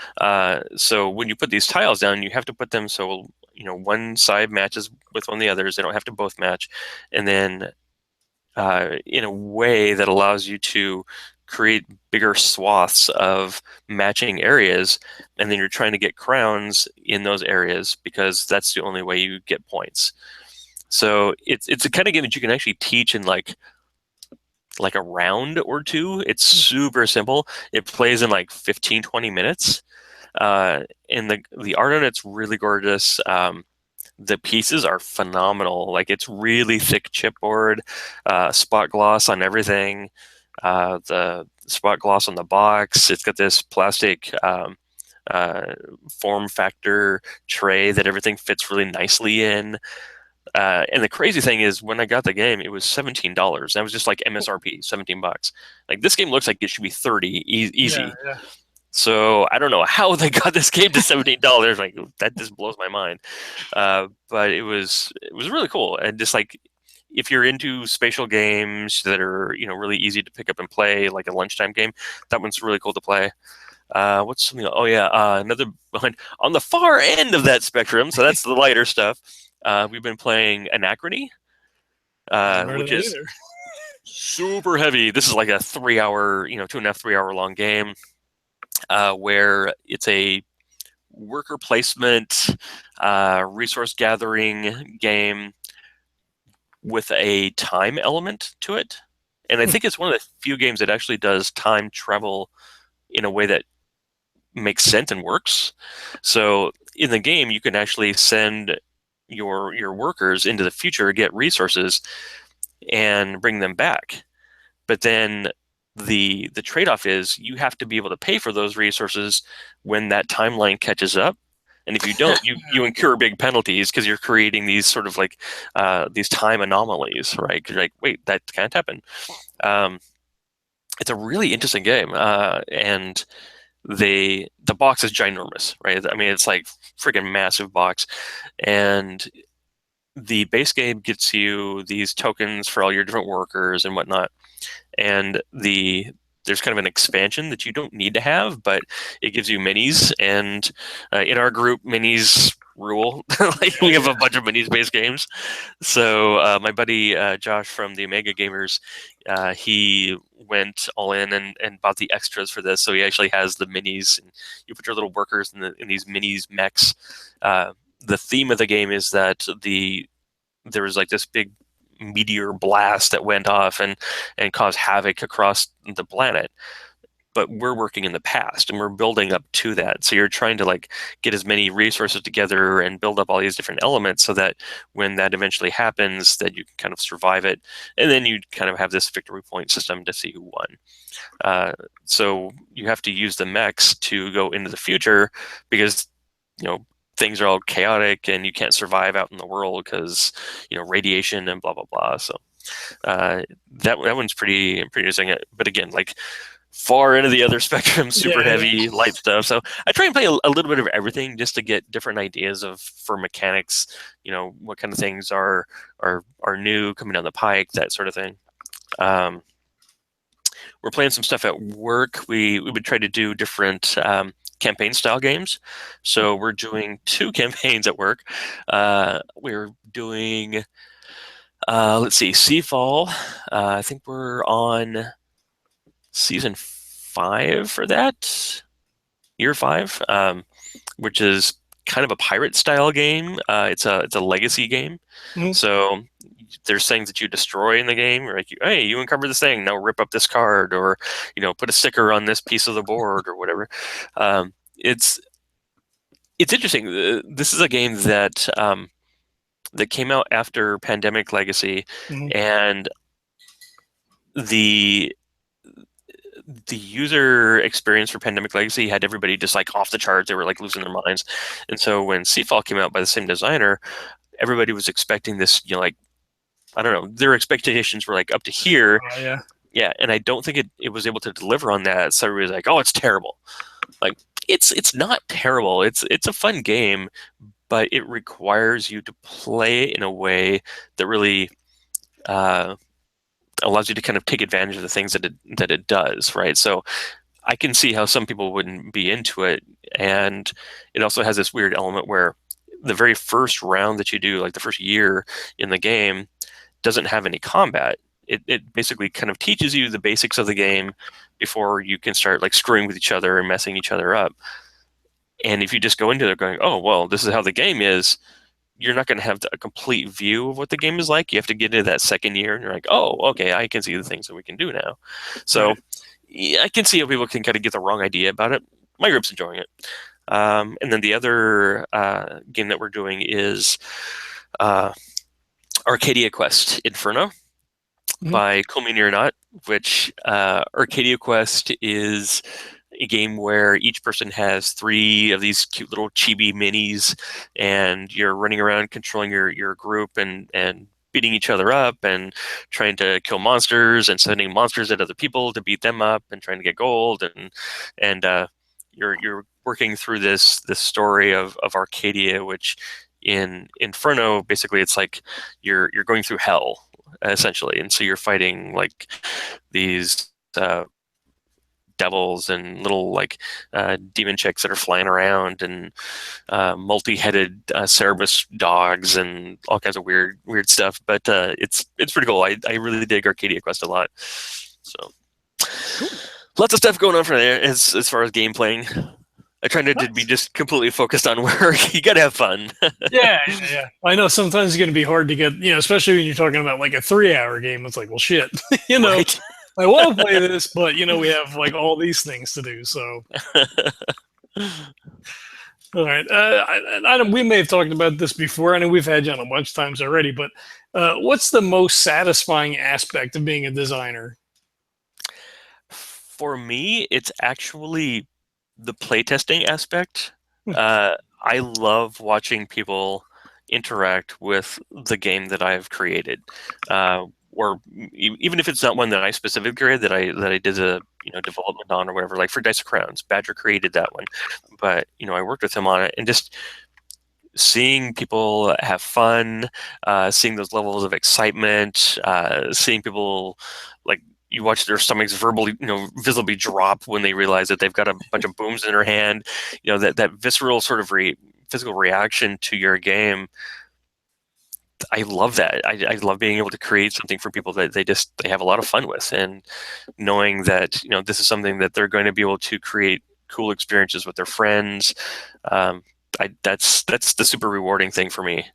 So when you put these tiles down, you have to put them so one side matches with one of the others. They don't have to both match, and then in a way that allows you to create bigger swaths of matching areas, and then you're trying to get crowns in those areas because that's the only way you get points. So it's a kind of game that you can actually teach in like a round or two. It's super simple. It plays in like 15, 20 minutes. And the art on it's really gorgeous. The pieces are phenomenal. Like it's really thick chipboard, spot gloss on everything. The spot gloss on the box. It's got this plastic form factor tray that everything fits really nicely in. And the crazy thing is, when I got the game, it was $17. That was just like MSRP, $17. Like this game looks like it should be 30 yeah, easy. yeah, So I don't know how they got this game to $17. Like that just blows my mind. But it was really cool, and just like if you're into spatial games that are really easy to pick up and play, like a lunchtime game, that one's really cool to play. What's something? Oh yeah, another one on the far end of that spectrum. So that's the lighter stuff. We've been playing Anachrony, haven't heard of which that is either. super heavy. This is like a 3 hour, 2.5, 3 hour long game, where it's a worker placement, resource gathering game with a time element to it. And I think it's one of the few games that actually does time travel in a way that makes sense and works. So in the game, you can actually send your workers into the future, get resources, and bring them back. But then the trade-off is you have to be able to pay for those resources when that timeline catches up. And if you don't, you incur big penalties because you're creating these sort of like these time anomalies, right? 'Cause you're like, wait, that can't happen. Um, it's a really interesting game, and the box is ginormous, right? I mean, it's like freaking massive box, and the base game gets you these tokens for all your different workers and whatnot, and there's kind of an expansion that you don't need to have, but it gives you minis, and in our group, minis rule. Like we have a bunch of minis based games. So my buddy Josh from the Omega Gamers, he went all in and bought the extras for this. So he actually has the minis, and you put your little workers in these minis mechs. The theme of the game is that there was like this big meteor blast that went off and caused havoc across the planet, but we're working in the past and we're building up to that. So you're trying to like get as many resources together and build up all these different elements so that when that eventually happens, that you can kind of survive it, and then you kind of have this victory point system to see who won. So you have to use the mechs to go into the future because things are all chaotic and you can't survive out in the world because radiation and blah blah blah. So that one's pretty interesting. But again, like far into the other spectrum, super Yeah, yeah. heavy, light stuff. So I try and play a little bit of everything just to get different ideas for mechanics. What kind of things are new coming down the pike, that sort of thing. We're playing some stuff at work. We would try to do different campaign style games. So we're doing 2 campaigns at work. We're doing Let's see, Seafall. I think we're on season 5 for that, year 5, which is kind of a pirate style game. It's a legacy game, Mhm. so there's things that you destroy in the game. You're like, hey, you uncover this thing, now rip up this card, or put a sticker on this piece of the board, or whatever. It's interesting. This is a game that came out after Pandemic Legacy, Mhm. and the the user experience for Pandemic Legacy had everybody just like off the charts. They were like losing their minds. And so when Seafall came out by the same designer, everybody was expecting this, like, I don't know, their expectations were like up to here. Yeah. Yeah, and I don't think it was able to deliver on that. So everybody was like, "Oh, it's terrible." Like, it's not terrible. It's a fun game, but it requires you to play in a way that really uh, allows you to kind of take advantage of the things that it does, right? So I can see how some people wouldn't be into it, and it also has this weird element where the very first round that you do, like the first year in the game, doesn't have any combat. It basically kind of teaches you the basics of the game before you can start like screwing with each other and messing each other up. And if you just go into it going, oh well, this is how the game is, you're not going to have a complete view of what the game is like. You have to get into that second year, and you're like, oh, okay, I can see the things that we can do now. So Right. yeah, I can see how people can kind of get the wrong idea about it. My group's enjoying it. And then the other game that we're doing is uh, Arcadia Quest Inferno Mhm. by Call Me or Not, which Arcadia Quest is a game where each person has 3 of these cute little chibi minis, and you're running around controlling your group and beating each other up and trying to kill monsters and sending monsters at other people to beat them up and trying to get gold, and you're working through this story of Arcadia, which in Inferno basically it's like you're going through hell essentially, and so you're fighting like these devils and little like demon chicks that are flying around, and multi-headed Cerberus dogs and all kinds of weird stuff. But it's pretty cool. I really dig Arcadia Quest a lot. So Cool. lots of stuff going on from there as far as game playing. I try not to be Nice. just completely focused on work. You gotta have fun. Yeah. I know sometimes it's going to be hard to get, especially when you're talking about like a 3-hour game. It's like, well, shit, you know, Right. I want to play this, but we have like all these things to do. So, all right. We may have talked about this before. I know we've had you on a bunch of times already, but what's the most satisfying aspect of being a designer? For me, it's actually the playtesting aspect. I love watching people interact with the game that I've created, or even if it's not one that I specifically created, that I did a development on or whatever. Like for Dice of Crowns, Badger created that one, but I worked with him on it, and just seeing people have fun, seeing those levels of excitement, seeing people like you watch their stomachs verbally, visibly drop when they realize that they've got a bunch of booms in their hand, that visceral sort of physical reaction to your game. I love that. I love being able to create something for people that they have a lot of fun with, and knowing that this is something that they're going to be able to create cool experiences with their friends. Um, that's the super rewarding thing for me.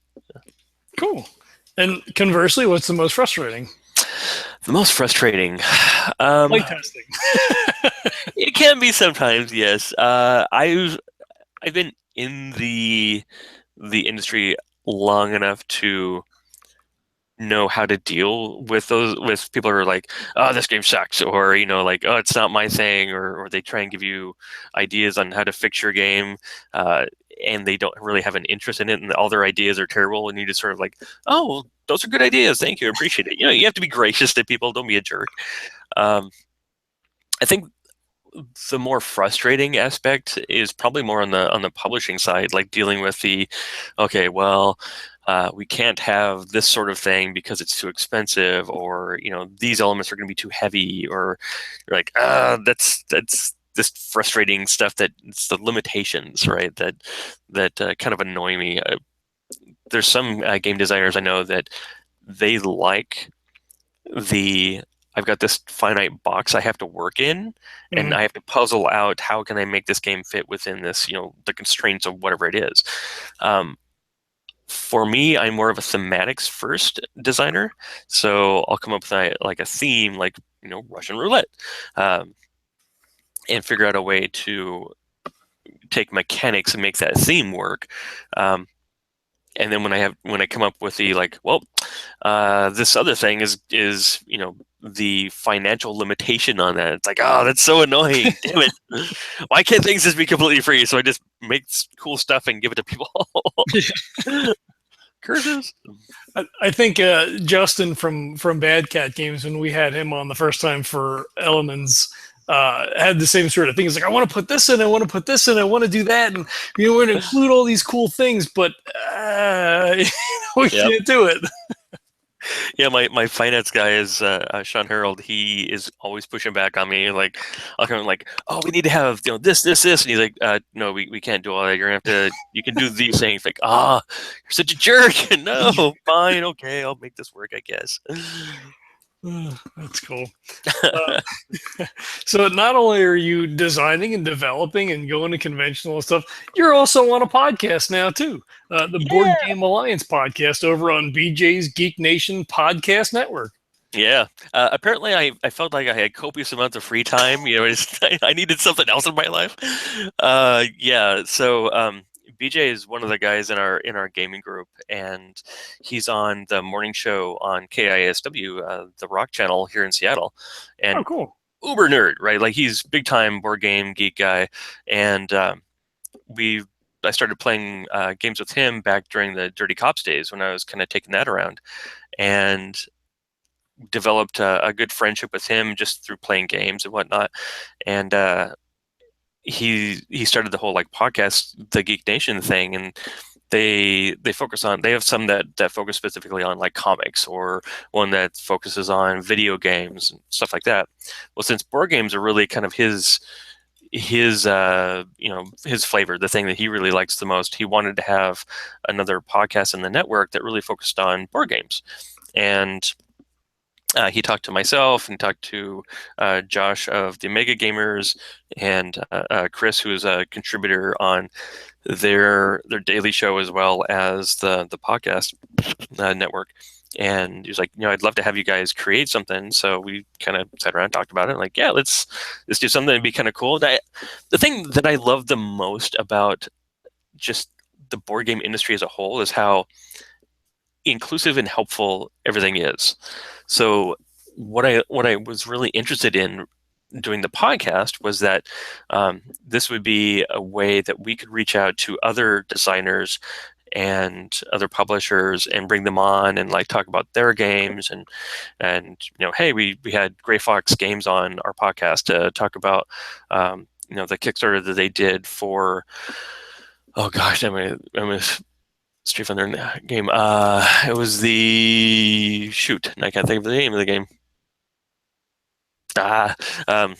Cool. And conversely, what's the most frustrating? The most frustrating, um, Playtesting. it can be sometimes. Yes, I've been in the industry long enough to know how to deal with those with people who are like, oh, this game sucks, or like, oh, it's not my thing, or they try and give you ideas on how to fix your game, uh, and they don't really have an interest in it, and all their ideas are terrible, and you just sort of like, oh, well, those are good ideas, thank you, I appreciate it. You have to be gracious to people, don't be a jerk. um, I think the more frustrating aspect is probably more on the publishing side, like dealing with the, okay, well, we can't have this sort of thing because it's too expensive, or these elements are going to be too heavy, or you're like, that's this frustrating stuff, that it's the limitations, right? That kind of annoy me. There's some game designers I know that they like the I've got this finite box I have to work in, and Mhm. I have to puzzle out how can I make this game fit within this, the constraints of whatever it is. Um, for me, I'm more of a thematics first designer, so I'll come up with like a theme, like Russian roulette, um, and figure out a way to take mechanics and make that theme work. Um, and then when I come up with the like, well, this other thing is the financial limitation on that. It's like, oh, that's so annoying. Damn it! Why can't things just be completely free? So I just make cool stuff and give it to people. Curses. I think Justin from Bad Cat Games, when we had him on the first time for Elements, had the same sort of thing. He's like, I want to put this in, I want to put this in, I want to do that, and we're going to include all these cool things, but we Yep. can't do it. Yeah, my finance guy is Sean Harold. He is always pushing back on me. Like, I'll come like, oh, we need to have this, and he's like, no, we can't do all that. You're gonna have to. You can do these things. Like, you're such a jerk. No, fine, okay, I'll make this work, I guess. That's cool. So not only are you designing and developing and going to conventional stuff, you're also on a podcast now too. The Board Yeah. Game Alliance podcast over on BJ's Geek Nation Podcast Network. Yeah. Apparently, I felt like I had copious amounts of free time. I needed something else in my life. Yeah. So BJ is one of the guys in our gaming group, and he's on the morning show on KISW, the rock channel here in Seattle, Oh, and cool. uber nerd, right? Like he's big time board game geek guy, and we. I started playing games with him back during the Dirty Cops days when I was kind of taking that around, and developed a good friendship with him just through playing games and whatnot. And he started the whole like podcast, the Geek Nation thing, and they have some that focus specifically on like comics, or one that focuses on video games and stuff like that. Well, since board games are really kind of his flavor, the thing that he really likes the most, he wanted to have another podcast in the network that really focused on board games. And he talked to myself and talked to Josh of the Mega Gamers, and Chris, who is a contributor on their daily show as well as the podcast network. And he was like, I'd love to have you guys create something. So we kind of sat around and talked about it. Like, yeah, let's do something that'd be kind of cool. The thing that I love the most about just the board game industry as a whole is how inclusive and helpful everything is. So what I was really interested in doing the podcast was that this would be a way that we could reach out to other designers and other publishers and bring them on and like talk about their games, and hey, we had Gray Fox Games on our podcast to talk about the Kickstarter that they did for, oh gosh, I'm straight from their game. It was the shoot. I can't think of the name of the game. Ah, um,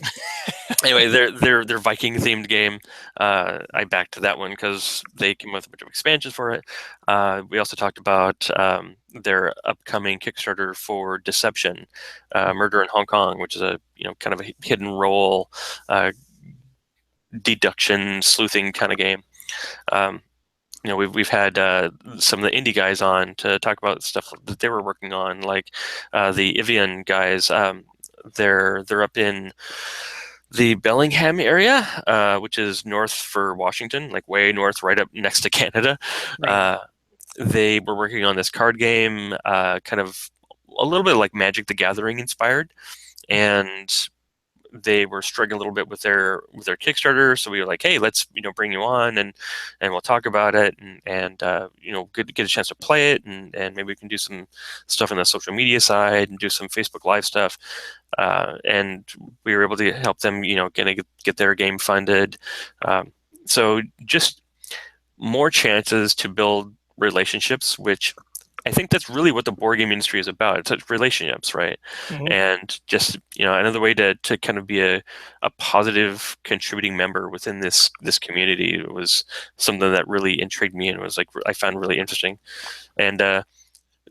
anyway, their Viking themed game. I backed that one because they came with a bunch of expansions for it. We also talked about their upcoming Kickstarter for Deception, Murder in Hong Kong, which is a kind of a hidden role deduction sleuthing kind of game. We've had some of the indie guys on to talk about stuff that they were working on, like the Evian guys. They're up in the Bellingham area, which is north for Washington, like way north, right up next to Canada. Right. They were working on this card game, kind of a little bit like Magic the Gathering inspired, and they were struggling a little bit with their Kickstarter. So we were like, hey, let's bring you on, and we'll talk about it, and get a chance to play it, and maybe we can do some stuff on the social media side and do some Facebook Live stuff. And we were able to help them, get their game funded. So just more chances to build relationships, which I think that's really what the board game industry is about. It's relationships, right? Mhm. And just another way to kind of be a positive contributing member within this community was something that really intrigued me and was like I found really interesting. And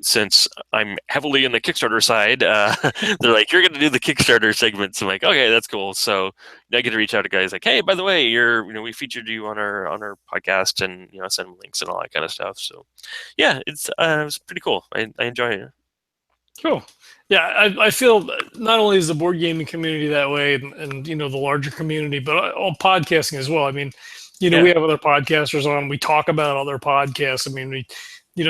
since I'm heavily in the Kickstarter side, they're like, "You're going to do the Kickstarter segments." I'm like, "Okay, that's cool." So I get to reach out to guys like, "Hey, by the way, we featured you on our podcast, and send them links and all that kind of stuff." So yeah, it's pretty cool. I enjoy it. Cool. Yeah, I feel not only is the board gaming community that way, and the larger community, but all podcasting as well. I mean, we Yeah, have other podcasters on. We talk about other podcasts. I mean, we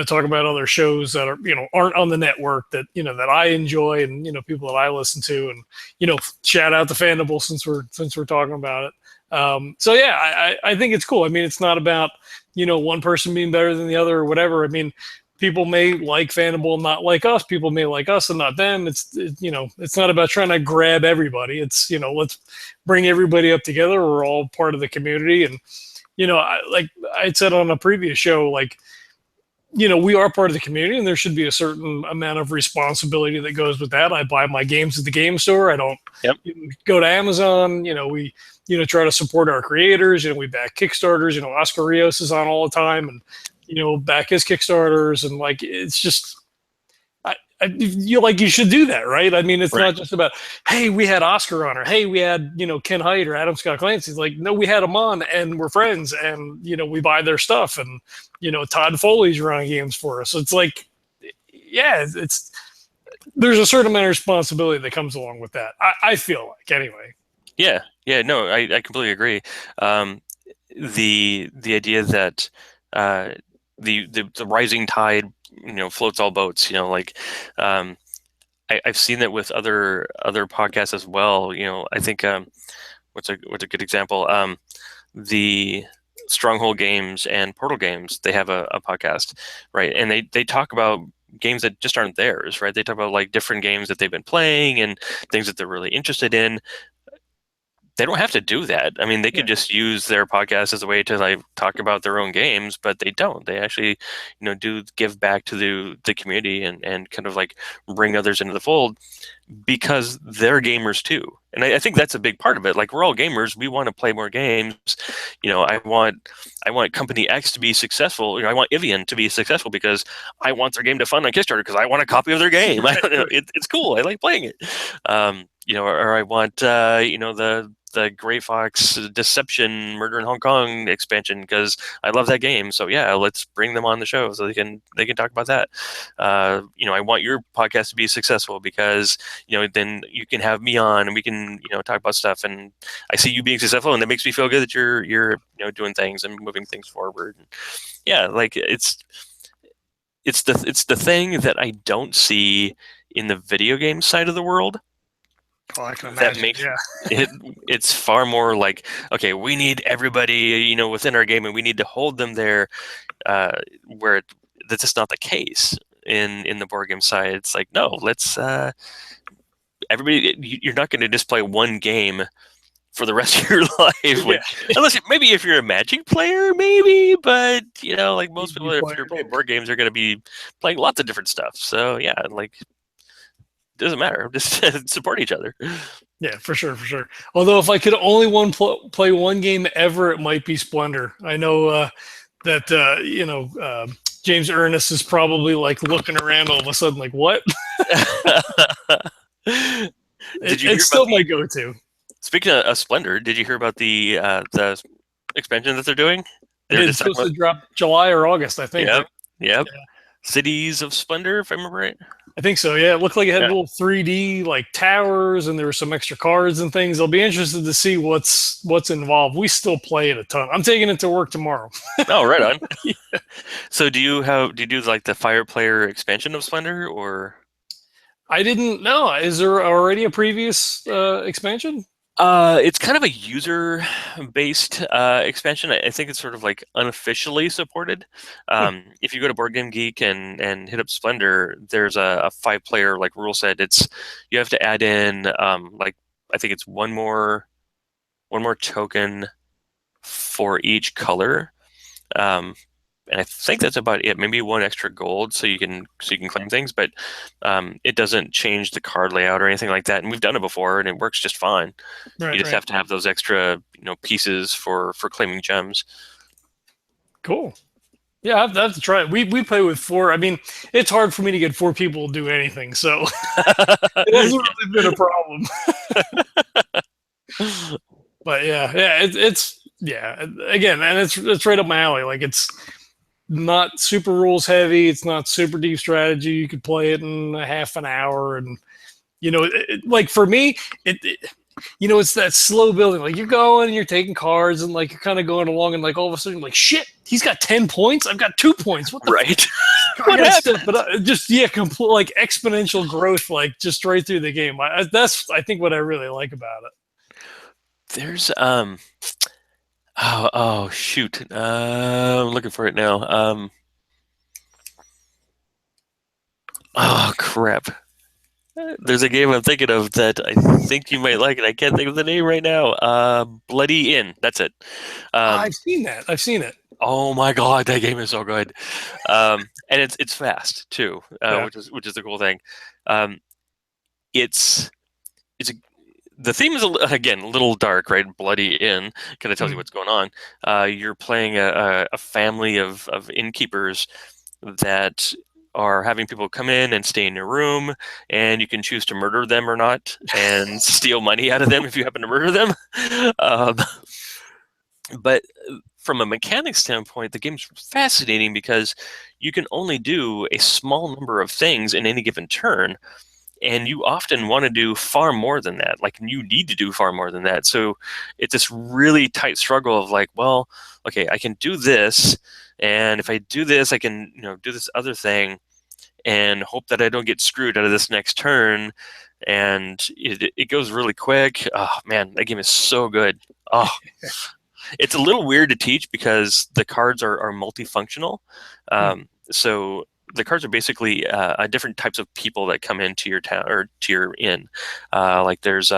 talk about other shows that are aren't on the network that that I enjoy, and people that I listen to, and shout out to Fandible since we're talking about it. So yeah, I think it's cool. I mean, it's not about one person being better than the other or whatever. I mean, people may like Fandible and not like us. People may like us and not them. It's not about trying to grab everybody. It's let's bring everybody up together. We're all part of the community, and like I said on a previous show, like we are part of the community, and there should be a certain amount of responsibility that goes with that. I buy my games at the game store. I don't yep, go to Amazon. We try to support our creators. We back Kickstarters. Oscar Rios is on all the time, and back his Kickstarters, and like it's just you should do that, right? I mean, it's right. not just about, hey, we had Oscar on, or hey, we had Ken Hite or Adam Scott Clancy. It's like, no, we had them on, and we're friends, and we buy their stuff, and Todd Foley's running games for us. So it's like, yeah, it's there's a certain amount of responsibility that comes along with that. I feel like anyway. Yeah, yeah, no, I completely agree. Um, the idea that uh, the rising tide, floats all boats. Like I've seen that with other podcasts as well. I think what's a good example? The Stronghold Games and Portal Games, they have a podcast, right? And they talk about games that just aren't theirs, right? They talk about like different games that they've been playing and things that they're really interested in. They don't have to do that. I mean, they Yeah, could just use their podcast as a way to like talk about their own games, but they don't. They actually, do give back to the community and kind of like bring others into the fold because they're gamers too. And I think that's a big part of it. Like we're all gamers. We want to play more games. I want Company X to be successful. I want Evian to be successful because I want their game to fund on Kickstarter because I want a copy of their game. I don't know. It's cool. I like playing it. Or I want the Gray Fox Deception Murder in Hong Kong expansion because I love that game. So yeah, let's bring them on the show so they can talk about that. I want your podcast to be successful because then you can have me on and we can talk about stuff. And I see you being successful, and it makes me feel good that you're doing things and moving things forward. Yeah, like it's the thing that I don't see in the video game side of the world well, I can that imagine. makes Yeah, it's far more like, okay, we need everybody within our game, and we need to hold them there, where that's just not the case in the board game side. It's like, no, let's everybody, you're not going to just play one game for the rest of your life, yeah. unless maybe if you're a Magic player, maybe, but like most people, You if play they're your playing games. board games, they're going to be playing lots of different stuff. So yeah, like doesn't matter, just support each other. Yeah, for sure, for sure. Although if I could only play one game ever, it might be Splendor. I know that James Ernest is probably like looking around all of a sudden, like what? Did you hear It's about still my the go-to. Speaking of Splendor? Did you hear about the expansion that they're doing? It They were is just talking supposed about. to drop July or August, I think. Right? Yep, yep. Yeah, Cities of Splendor, if I remember right. I think so. Yeah, it looked like it had Yeah. little 3D like towers, and there were some extra cards and things. I'll be interested to see what's involved. We still play it a ton. I'm taking it to work tomorrow. Oh, right on. So do you do like the Fire Player expansion of Splendor or? I didn't know. Is there already a previous expansion? It's kind of a user-based expansion. I think it's sort of like unofficially supported. Hmm. If you go to Board Game Geek and hit up Splendor, there's a five-player like rule set. You have to add in like I think it's one more token for each color. Um, and I think that's about it. Maybe one extra gold so you can claim things, but it doesn't change the card layout or anything like that. And we've done it before, and it works just fine. You Right, just right. have to have those extra pieces for claiming gems. Cool. Yeah, I have to try it. We play with four. I mean, it's hard for me to get four people to do anything, so it hasn't really been a problem. But yeah, it's yeah. Again, and it's right up my alley. Like it's not super rules heavy. It's not super deep strategy. You could play it in a half an hour, and like for me, it's that slow building. Like you're going and you're taking cards and like you're kind of going along and like all of a sudden you're like shit, he's got 10 points. I've got 2 points. What the Right. I What gotta happened? step it up. Just yeah, complete like exponential growth, like just right through the game. That's I think what I really like about it. There's oh shoot. I'm looking for it now. Oh crap. There's a game I'm thinking of that I think you might like, and I can't think of the name right now. Bloody Inn. That's it. Um, I've seen that. I've seen it. oh my god, that game is so good. And it's fast too, Yeah. which is the cool thing. Um, it's it's a, the theme is again a little dark, right? Bloody Inn kind of tells you Mm. what's going on. You're playing a family of innkeepers that are having people come in and stay in your room, and you can choose to murder them or not, and steal money out of them if you happen to murder them. Um, but from a mechanics standpoint, the game's fascinating because you can only do a small number of things in any given turn, and you often want to do far more than that. Like you need to do far more than that. So it's this really tight struggle of like, well, okay, I can do this, and if I do this, I can do this other thing, and hope that I don't get screwed out of this next turn. And it goes really quick. Oh man, that game is so good. Oh, it's a little weird to teach because the cards are multifunctional. Mm. So the cards are basically different types of people that come into your town or to your inn. Like there's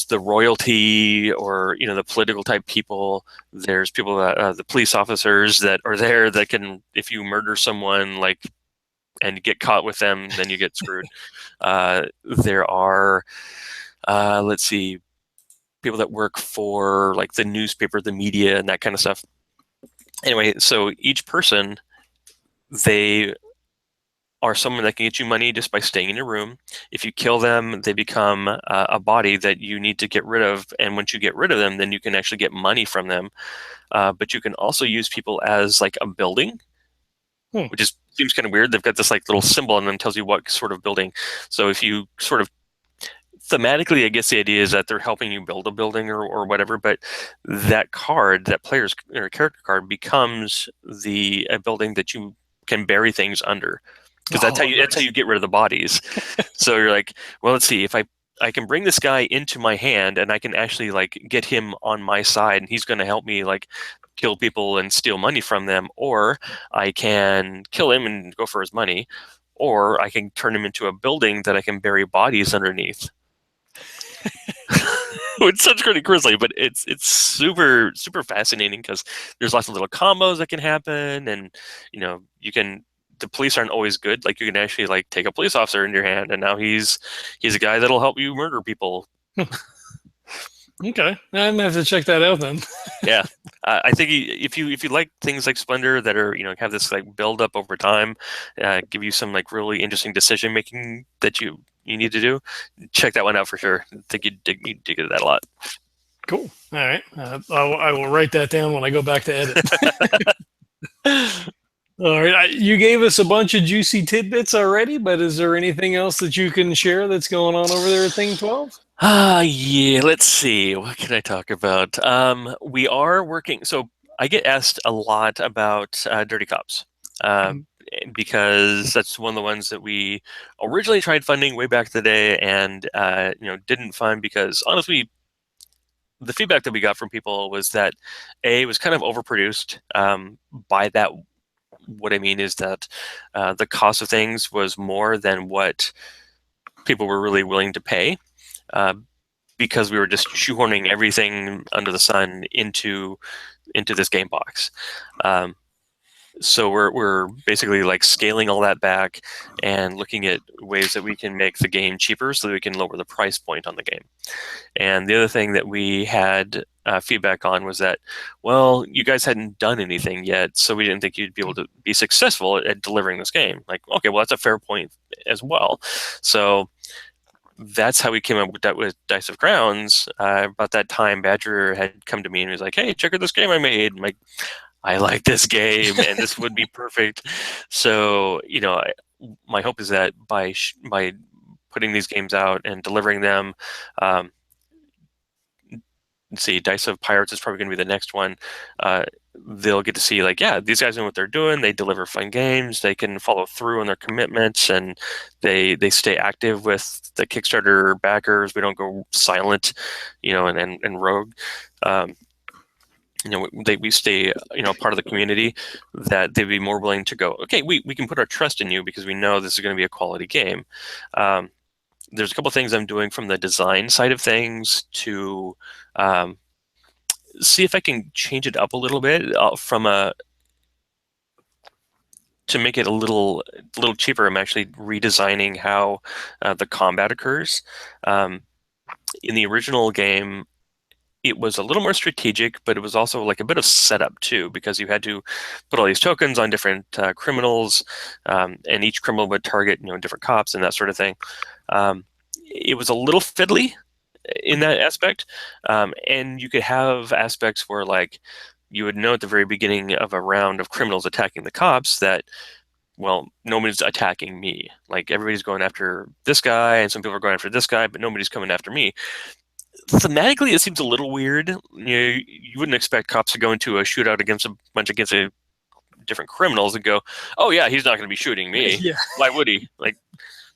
the royalty or the political type people. There's people that the police officers that are there that can, if you murder someone like and get caught with them, then you get screwed. There are let's see, people that work for like the newspaper, the media, and that kind of stuff. Anyway, so each person, they are someone that can get you money just by staying in your room. If you kill them, they become a body that you need to get rid of. And once you get rid of them, then you can actually get money from them. But you can also use people as like a building, Hmm. which is seems kind of weird. They've got this like little symbol and then tells you what sort of building. So if you sort of thematically, I guess the idea is that they're helping you build a building or whatever, but that card, that player's or character card, becomes a building that you can bury things under, because Oh, that's how nice. you get rid of the bodies. So you're like, well, let's see if I can bring this guy into my hand and I can actually like get him on my side and he's going to help me like kill people and steal money from them, or I can kill him and go for his money, or I can turn him into a building that I can bury bodies underneath. It sounds pretty grisly, but it's super super fascinating because there's lots of little combos that can happen, and you can. The police aren't always good. Like you can actually like take a police officer in your hand, and now he's a guy that'll help you murder people. Okay, I'm gonna have to check that out then. Yeah, I think if you like things like Splendor that are have this like build up over time, give you some like really interesting decision making that you need to do, check that one out for sure. I think you dig into that a lot. Cool. All right, I will write that down when I go back to edit. All right, you gave us a bunch of juicy tidbits already, but is there anything else that you can share that's going on over there at Thing12? Yeah, let's see. What can I talk about? We are working. So I get asked a lot about Dirty Cops, uh, Mhm. because that's one of the ones that we originally tried funding way back in the day, and didn't fund because honestly, the feedback that we got from people was that it was kind of overproduced. By that, what I mean is that the cost of things was more than what people were really willing to pay. Uh, because we were just shoehorning everything under the sun into this game box. Um, so we're basically like scaling all that back and looking at ways that we can make the game cheaper so that we can lower the price point on the game. And the other thing that we had feedback on was that, well, you guys hadn't done anything yet, so we didn't think you'd be able to be successful at delivering this game. Like, okay, well, that's a fair point as well. So that's how we came up with that with Dice of Crowns. About that time, Badger had come to me and was like, "Hey, check out this game I made." I'm like, I like this game, and this would be perfect. So, my hope is that by putting these games out and delivering them, um, let's see, Dice of Pirates is probably going to be the next one. They'll get to see, like, yeah, these guys know what they're doing. They deliver fun games. They can follow through on their commitments, and they stay active with the Kickstarter backers. We don't go silent, and rogue. We stay, part of the community, that they'd be more willing to go, okay, we can put our trust in you because we know this is going to be a quality game. There's a couple things I'm doing from the design side of things to see if I can change it up a little bit to make it a little cheaper. I'm actually redesigning how the combat occurs. In the original game, it was a little more strategic, but it was also like a bit of setup too, because you had to put all these tokens on different criminals, and each criminal would target different cops and that sort of thing. It was a little fiddly in that aspect, and you could have aspects where, like, you would know at the very beginning of a round of criminals attacking the cops that, well, nobody's attacking me. Like, everybody's going after this guy, and some people are going after this guy, but nobody's coming after me. Thematically, it seems a little weird. You wouldn't expect cops to go into a shootout against different criminals and go, "Oh yeah, he's not going to be shooting me. Yeah. Why would he?" Like,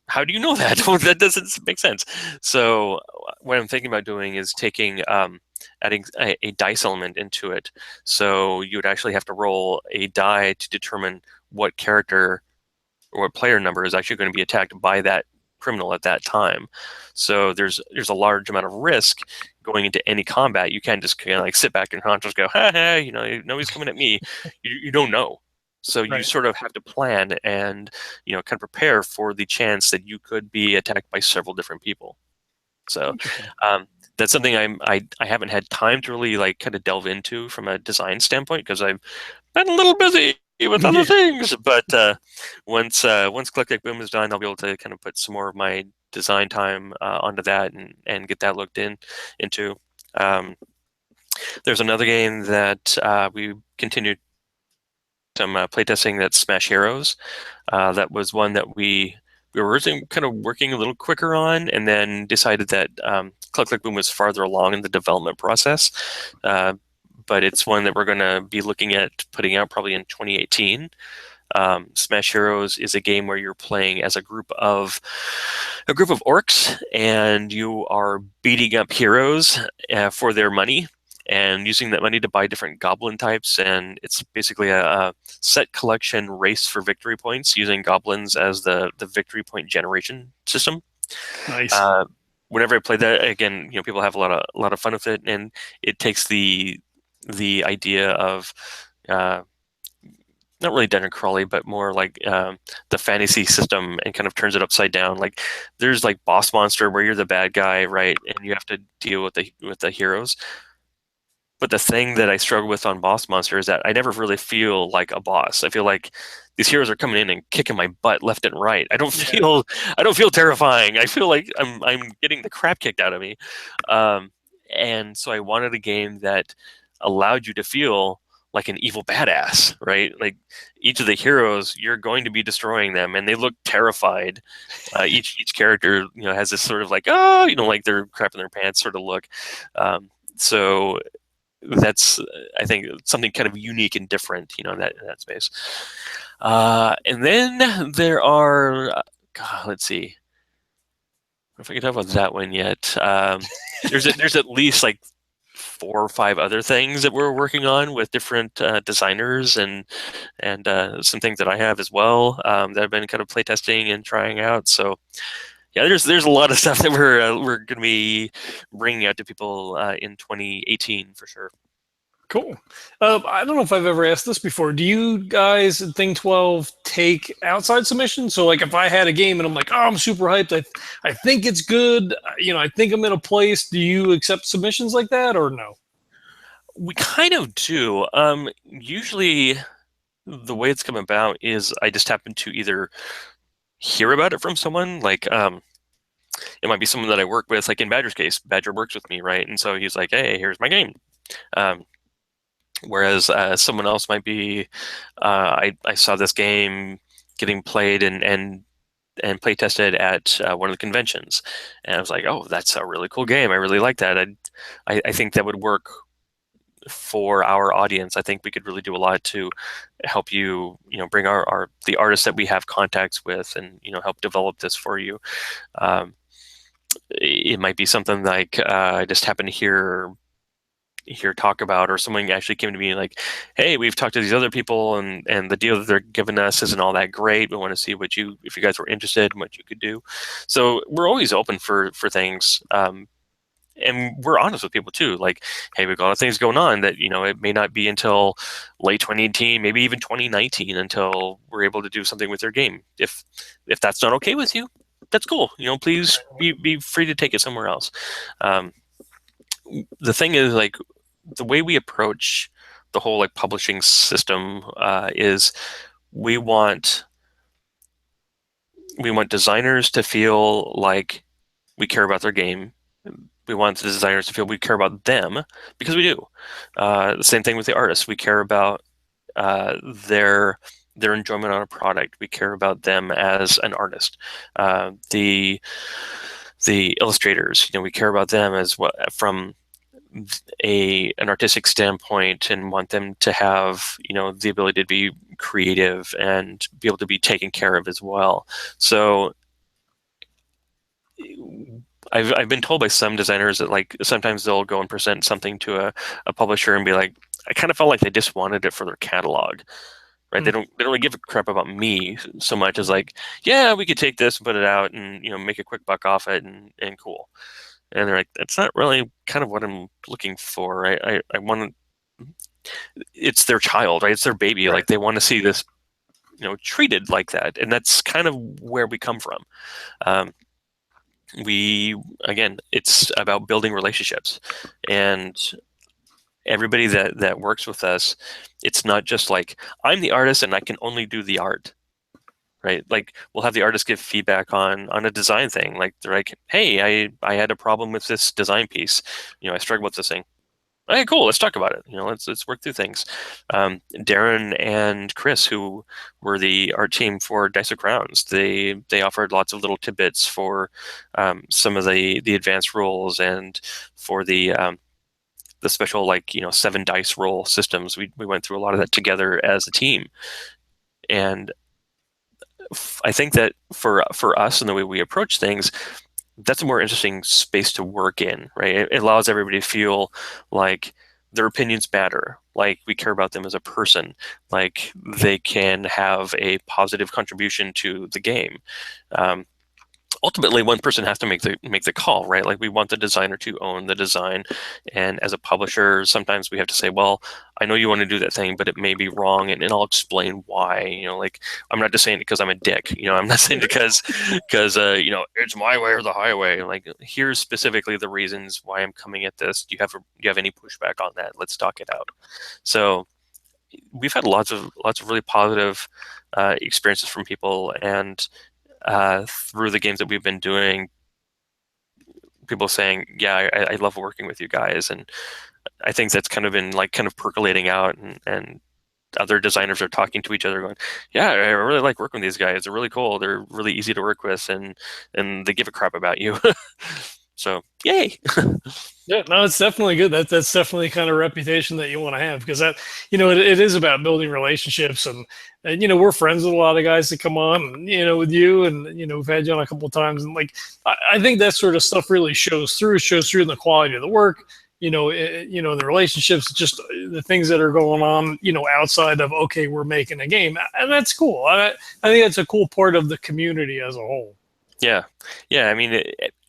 how do you know that? That doesn't make sense. So what I'm thinking about doing is adding a dice element into it. So you would actually have to roll a die to determine what character or what player number is actually going to be attacked by that criminal at that time. So there's a large amount of risk going into any combat. You can't just kind of like sit back and just go, ha ha, he's coming at me. You don't know. So you Right. sort of have to plan and kind of prepare for the chance that you could be attacked by several different people. So that's something I haven't had time to really like kind of delve into from a design standpoint, because I've been a little busy with other things. But once Click Like Boom is done, I'll be able to kind of put some more of my design time onto that and get that looked into. There's another game that we continued some playtesting, that's Smash Heroes. That was one that we were originally kind of working a little quicker on, and then decided that Click Like Boom was farther along in the development process. But it's one that we're going to be looking at putting out probably in 2018. Smash Heroes is a game where you're playing as a group of orcs, and you are beating up heroes for their money, and using that money to buy different goblin types. And it's basically a set collection race for victory points, using goblins as the victory point generation system. Nice. Whenever I play that, again, people have a lot of fun with it, and it takes the idea of not really dungeon crawly, but more like the fantasy system, and kind of turns it upside down. Like, there's like boss monster where you're the bad guy, right, and you have to deal with the heroes. But the thing that I struggle with on boss monster is that I never really feel like a boss. I feel like these heroes are coming in and kicking my butt left and right. I don't feel terrifying. I feel like I'm getting the crap kicked out of me. And so I wanted a game that allowed you to feel like an evil badass, right? Like, each of the heroes, you're going to be destroying them, and they look terrified. Each character, has this sort of like, like they're crapping their pants sort of look. So that's, I think, something kind of unique and different, in that space. And then there are, let's see, I don't know if I can talk about that one yet. There's at least like 4 or 5 other things that we're working on with different designers, and some things that I have as well, that I've been kind of playtesting and trying out. So yeah, there's a lot of stuff that we're going to be bringing out to people in 2018 for sure. Cool. I don't know if I've ever asked this before. Do you guys at Thing12 take outside submissions? So, like, if I had a game and I'm like, oh, I'm super hyped, I think it's good, I think I'm in a place. Do you accept submissions like that, or no? We kind of do. Usually the way it's come about is I just happen to either hear about it from someone, like it might be someone that I work with, like in Badger's case, Badger works with me, right? And so he's like, "Hey, here's my game." Um, whereas someone else might be, I saw this game getting played and play tested at one of the conventions, and I was like, "Oh, that's a really cool game. I really like that. I think that would work for our audience. I think we could really do a lot to help you, bring our the artists that we have contacts with, and help develop this for you." Um, it might be something like I just happen to hear talk about, or someone actually came to me like, "Hey, we've talked to these other people, and the deal that they're giving us isn't all that great. We want to see if you guys were interested and what you could do." So we're always open for things. And we're honest with people too. Like, hey, we've got a lot of things going on that, it may not be until late 2018, maybe even 2019 until we're able to do something with their game. If that's not okay with you, that's cool. Please be free to take it somewhere else. Um, the thing is, like, the way we approach the whole like publishing system is we want we want designers to feel like we care about their game. We want the designers to feel we care about them, because we do. The same thing with the artists. We care about uh, their their enjoyment on a product. We care about them as an artist. The illustrators, we care about them as well from an artistic standpoint, and want them to have the ability to be creative and be able to be taken care of as well. So I've been told by some designers that like sometimes they'll go and present something to a publisher and be like, I kind of felt like they just wanted it for their catalog, right? They don't really give a crap about me so much as like, yeah, we could take this and put it out and make a quick buck off it, and cool. And they're like, that's not really kind of what I'm looking for, right? I want to, it's their child, right? It's their baby. Right. Like they want to see this, treated like that, and that's kind of where we come from. Um, we Again, it's about building relationships, and everybody that works with us, it's not just like I'm the artist and I can only do the art, right? Like we'll have the artist give feedback on a design thing. Like they're like, hey, I had a problem with this design piece, I struggled with this thing. Okay, cool. Let's talk about it. Let's work through things. Darren and Chris, who were the art team for Dice of Crowns, they offered lots of little tidbits for some of the advanced rules, and for the special, like 7 dice roll systems. We went through a lot of that together as a team, and I think that for us and the way we approach things, that's a more interesting space to work in, right? It allows everybody to feel like their opinions matter, like we care about them as a person, like they can have a positive contribution to the game. Um, Ultimately, one person has to make the call, right? Like we want the designer to own the design, and as a publisher, sometimes we have to say, well, I know you want to do that thing, but it may be wrong, and I'll explain why. Like I'm not just saying it because I'm a dick. I'm not saying it because it's my way or the highway. Like here's specifically the reasons why I'm coming at this. Do you have any pushback on that? Let's talk it out. So we've had lots of really positive experiences from people, and through the games that we've been doing, people saying, "Yeah, I love working with you guys," and I think that's kind of been like kind of percolating out, and other designers are talking to each other, going, "Yeah, I really like working with these guys. They're really cool. They're really easy to work with, and they give a crap about you." So, yay! Yeah, no, it's definitely good. That's definitely the kind of reputation that you want to have, because that, it is about building relationships, and we're friends with a lot of guys that come on, with you, and we've had you on a couple of times, and like I think that sort of stuff really shows through in the quality of the work, the relationships, just the things that are going on, outside of, okay, we're making a game, and that's cool. I think that's a cool part of the community as a whole. Yeah, yeah. I mean,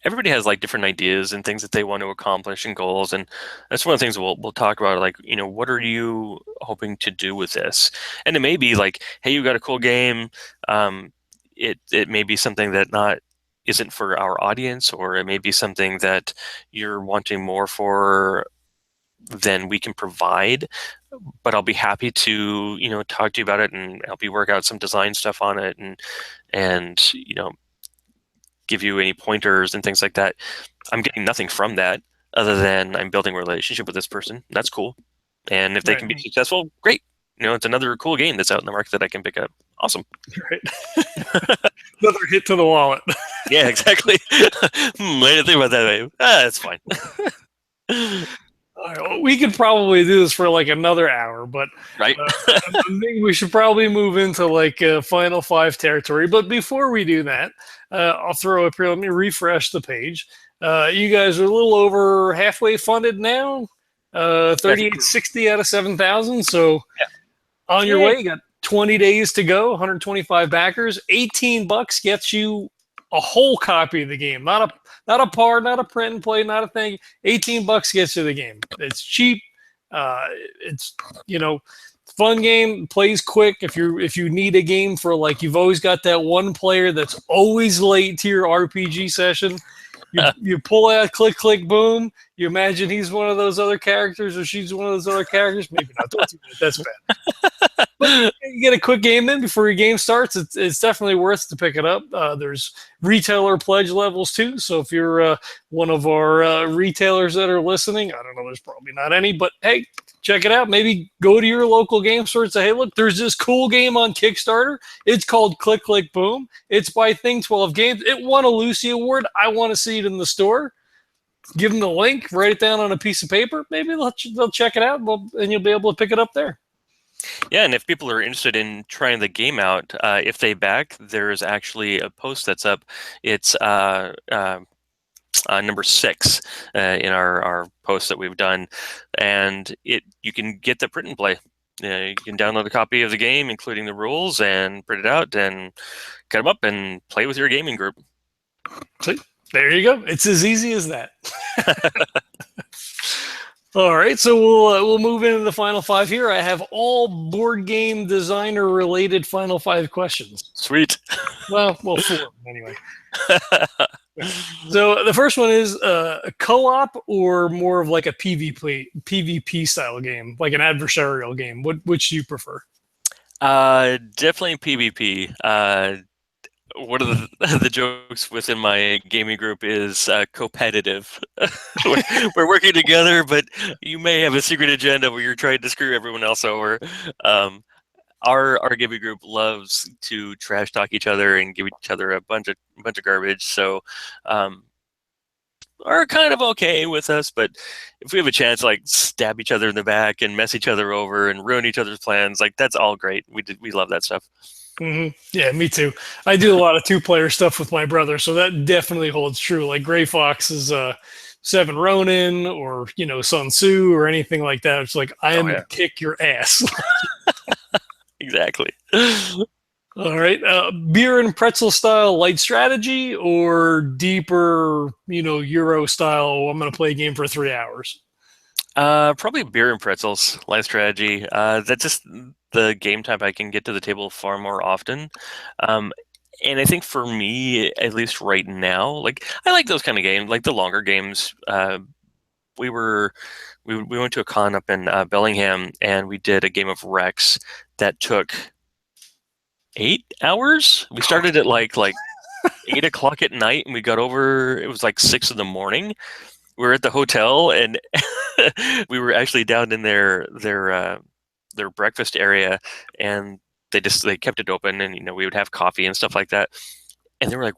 everybody has like different ideas and things that they want to accomplish and goals, and that's one of the things we'll talk about. Like, what are you hoping to do with this? And it may be like, hey, you got a cool game. It may be something that not isn't for our audience, or it may be something that you're wanting more for than we can provide. But I'll be happy to, talk to you about it and help you work out some design stuff on it, and give you any pointers and things like that. I'm getting nothing from that other than I'm building a relationship with this person. That's cool. And if they Right. can be successful, great. It's another cool game that's out in the market that I can pick up. Awesome. Right. Another hit to the wallet. Yeah, exactly. I didn't think about that way. That's fine. All right, well, we could probably do this for like another hour, but Right? I think we should probably move into like final five territory. But before we do that, I'll throw up here. Let me refresh the page. You guys are a little over halfway funded now. 3860 out of 7,000. So Yeah. on your Yay. way, you got 20 days to go. 125 backers. $18 gets you a whole copy of the game, not a part, not a print and play, not a thing. $18 gets you the game. It's cheap. It's fun game, plays quick. If you need a game for like you've always got that one player that's always late to your RPG session. You pull out click click boom. You imagine he's one of those other characters or she's one of those other characters. Maybe not. Don't do that. That's bad. But you get a quick game in before your game starts. It's definitely worth to pick it up. There's retailer pledge levels too. So if you're one of our retailers that are listening, I don't know, there's probably not any, but hey, check it out. Maybe go to your local game store and say, hey, look, there's this cool game on Kickstarter. It's called Click Click Boom. It's by Thing12 Games. It won a Lucy Award. I want to see it in the store. Give them the link, write it down on a piece of paper. Maybe they'll check it out, and you'll be able to pick it up there. Yeah, and if people are interested in trying the game out, if they back, there's actually a post that's up. It's number 6 in our post that we've done, and you can get the print and play. You can download a copy of the game, including the rules, and print it out and cut them up and play with your gaming group. See, there you go. It's as easy as that. All right, so we'll move into the final five here. I have all board game designer related final five questions. Sweet. Well, 4 anyway. So the first one is a co-op or more of like a PvP style game, like an adversarial game. Which do you prefer? Definitely PvP. One of the jokes within my gaming group is competitive. We're working together, but you may have a secret agenda where you're trying to screw everyone else over. Our gaming group loves to trash talk each other and give each other a bunch of garbage. So are kind of okay with us, but if we have a chance to like stab each other in the back and mess each other over and ruin each other's plans, like that's all great. We love that stuff. Mm-hmm. Yeah, me too. I do a lot of 2-player stuff with my brother, so that definitely holds true. Like Gray Fox is Seven Ronin or Sun Tzu or anything like that. It's like I am gonna kick your ass. Exactly. All right, beer and pretzel style light strategy or deeper, Euro style. I'm gonna play a game for 3 hours. Probably beer and pretzels light strategy. That's just the game type I can get to the table far more often. And I think for me, at least right now, like I like those kind of games, like the longer games. We went to a con up in Bellingham, and we did a game of Rex that took 8 hours. We started at like 8 o'clock at night, and we got over. It was like 6 in the morning. We were at the hotel, and we were actually down in their breakfast area, and they kept it open, and we would have coffee and stuff like that. And they were like,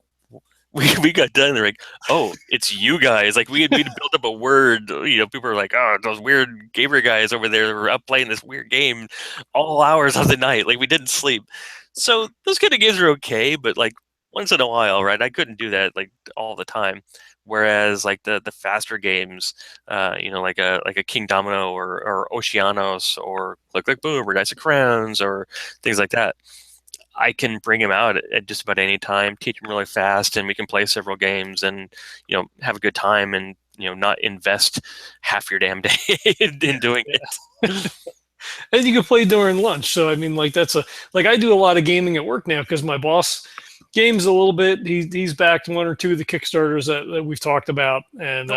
we got done, and they're like, oh, it's you guys. Like we'd built up a word. People were like, oh, those weird gamer guys over there were up playing this weird game all hours of the night. Like we didn't sleep. So those kind of games are okay, but like once in a while, right? I couldn't do that like all the time. Whereas like the faster games, like a King Domino or Oceanos or Click Click Boom or Dice of Crowns or things like that, I can bring them out at just about any time, teach them really fast, and we can play several games and have a good time and not invest half your damn day in doing it. And you can play during lunch. So I mean, like I do a lot of gaming at work now because my boss games a little bit. He's backed 1 or 2 of the Kickstarters that we've talked about, and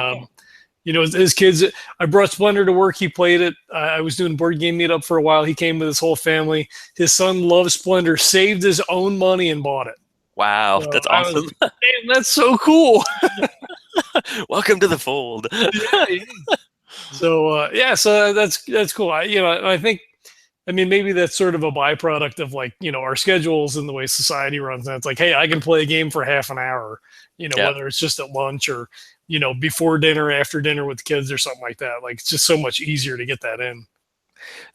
his kids. I brought Splendor to work. He played it. I was doing board game meetup for a while. He came with his whole family. His son loves Splendor, saved his own money and bought it. Wow, So that's I was awesome. like, damn, that's so cool. Welcome to the fold. Yeah. So yeah, so that's cool. I think, I mean, maybe that's sort of a byproduct of like, our schedules and the way society runs. And it's like, hey, I can play a game for half an hour, Yeah. whether it's just at lunch or, before dinner, after dinner with the kids or something like that. Like, it's just so much easier to get that in.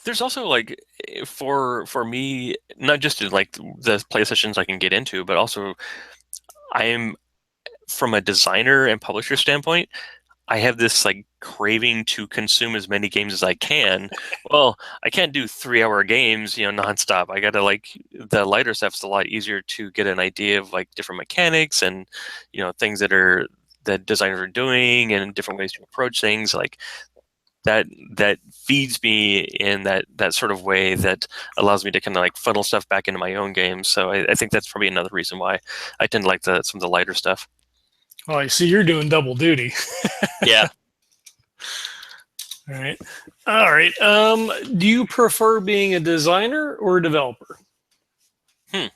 There's also like for me, not just in like the play sessions I can get into, but also I'm from a designer and publisher standpoint, I have this like craving to consume as many games as I can. Well, I can't do 3 hour games, nonstop. I gotta like the lighter stuff's a lot easier to get an idea of like different mechanics and things that designers are doing and different ways to approach things. Like that feeds me in that sort of way that allows me to kind of like funnel stuff back into my own games. So I think that's probably another reason why I tend to like some of the lighter stuff. Oh, I see you're doing double duty. Yeah. All right. All right. Do you prefer being a designer or a developer? Hmm.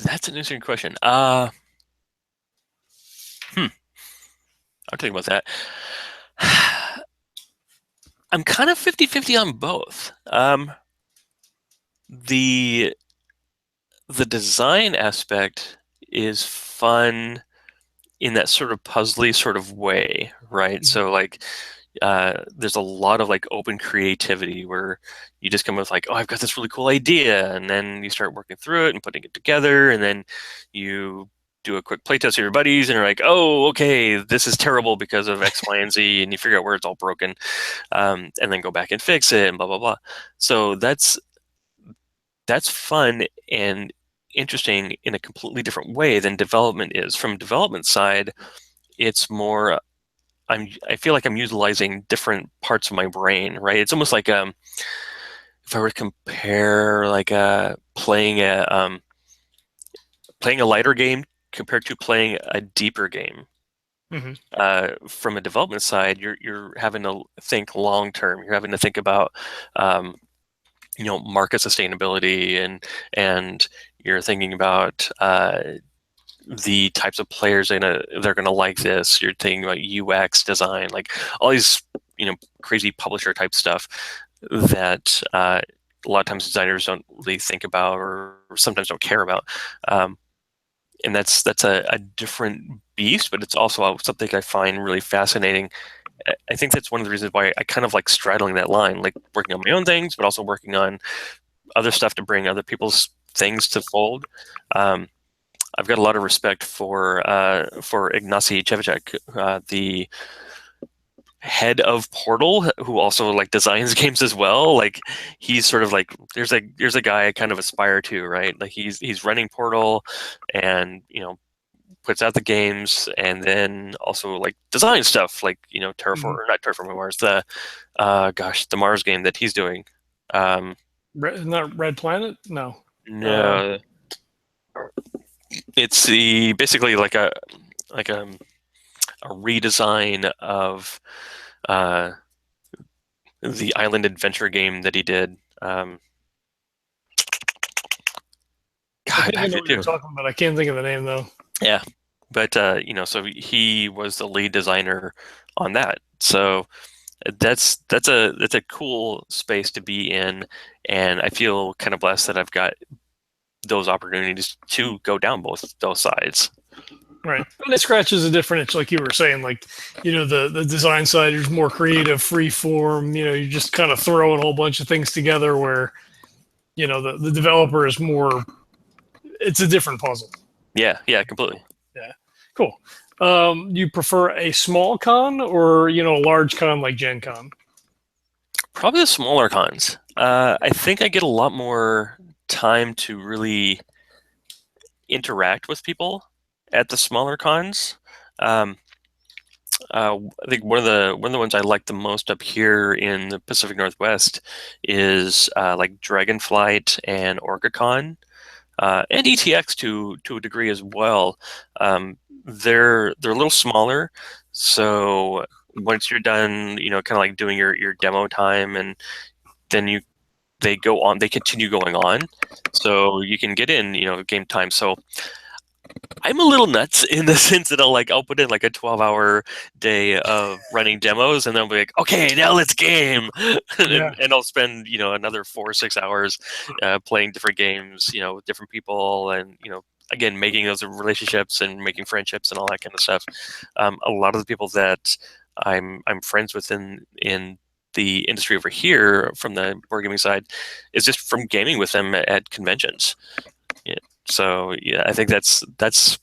That's an interesting question. I'll tell you about that. I'm kind of 50-50 on both. The design aspect is fun in that sort of puzzly sort of way, right? So like there's a lot of like open creativity where you just come with like, oh, I've got this really cool idea, and then you start working through it and putting it together, and then you do a quick playtest with your buddies, and you're like, oh, okay, this is terrible because of X, Y, and Z, and you figure out where it's all broken, and then go back and fix it, and blah blah blah. So that's fun and interesting in a completely different way than development is. From development side, it's more I feel like I'm utilizing different parts of my brain, right? It's almost like if I were to compare like playing a lighter game compared to playing a deeper game. Mm-hmm. From a development side, you're having to think long term. You're having to think about market sustainability and you're thinking about the types of players they're gonna like this. You're thinking about UX design, like all these crazy publisher type stuff that a lot of times designers don't really think about or sometimes don't care about. And that's a different beast, but it's also something I find really fascinating. I think that's one of the reasons why I kind of like straddling that line, like working on my own things, but also working on other stuff to bring other people's things to fold. I've got a lot of respect for Ignacy Cevicek, the head of Portal, who also like designs games as well. Like he's sort of like there's a guy I kind of aspire to, right? Like he's running Portal, and puts out the games, and then also like design stuff like Terraform, or not Terraform Mars, the the Mars game that he's doing. Not Red Planet? No. No, it's basically like a redesign of uh, the island adventure game that he did. God, I I think I have know to what you're do. talking about. I can't think of the name though. Yeah, but so he was the lead designer on that. So that's a cool space to be in, and I feel kind of blessed that I've got those opportunities to go down both those sides. Right. And it scratches a different itch, like you were saying, like, the design side is more creative, free form, you're just kind of throwing a whole bunch of things together where, the developer is more, it's a different puzzle. Yeah, completely. Yeah. Cool. You prefer a small con or, a large con like Gen Con? Probably the smaller cons. I think I get a lot more time to really interact with people at the smaller cons. I think one of the ones I like the most up here in the Pacific Northwest is like Dragonflight and OrcaCon, and ETX to a degree as well. They're a little smaller, so once you're done, kind of like doing your demo time, and then they continue going on, so you can get in, game time. So I'm a little nuts in the sense that I'll put in like a 12-hour day of running demos, and then I'll be like, okay, now let's game, Yeah. and I'll spend another 4 or 6 hours playing different games, with different people, and again, making those relationships and making friendships and all that kind of stuff. A lot of the people that I'm friends with in the industry over here from the board gaming side is just from gaming with them at conventions. Yeah. So yeah, I think that's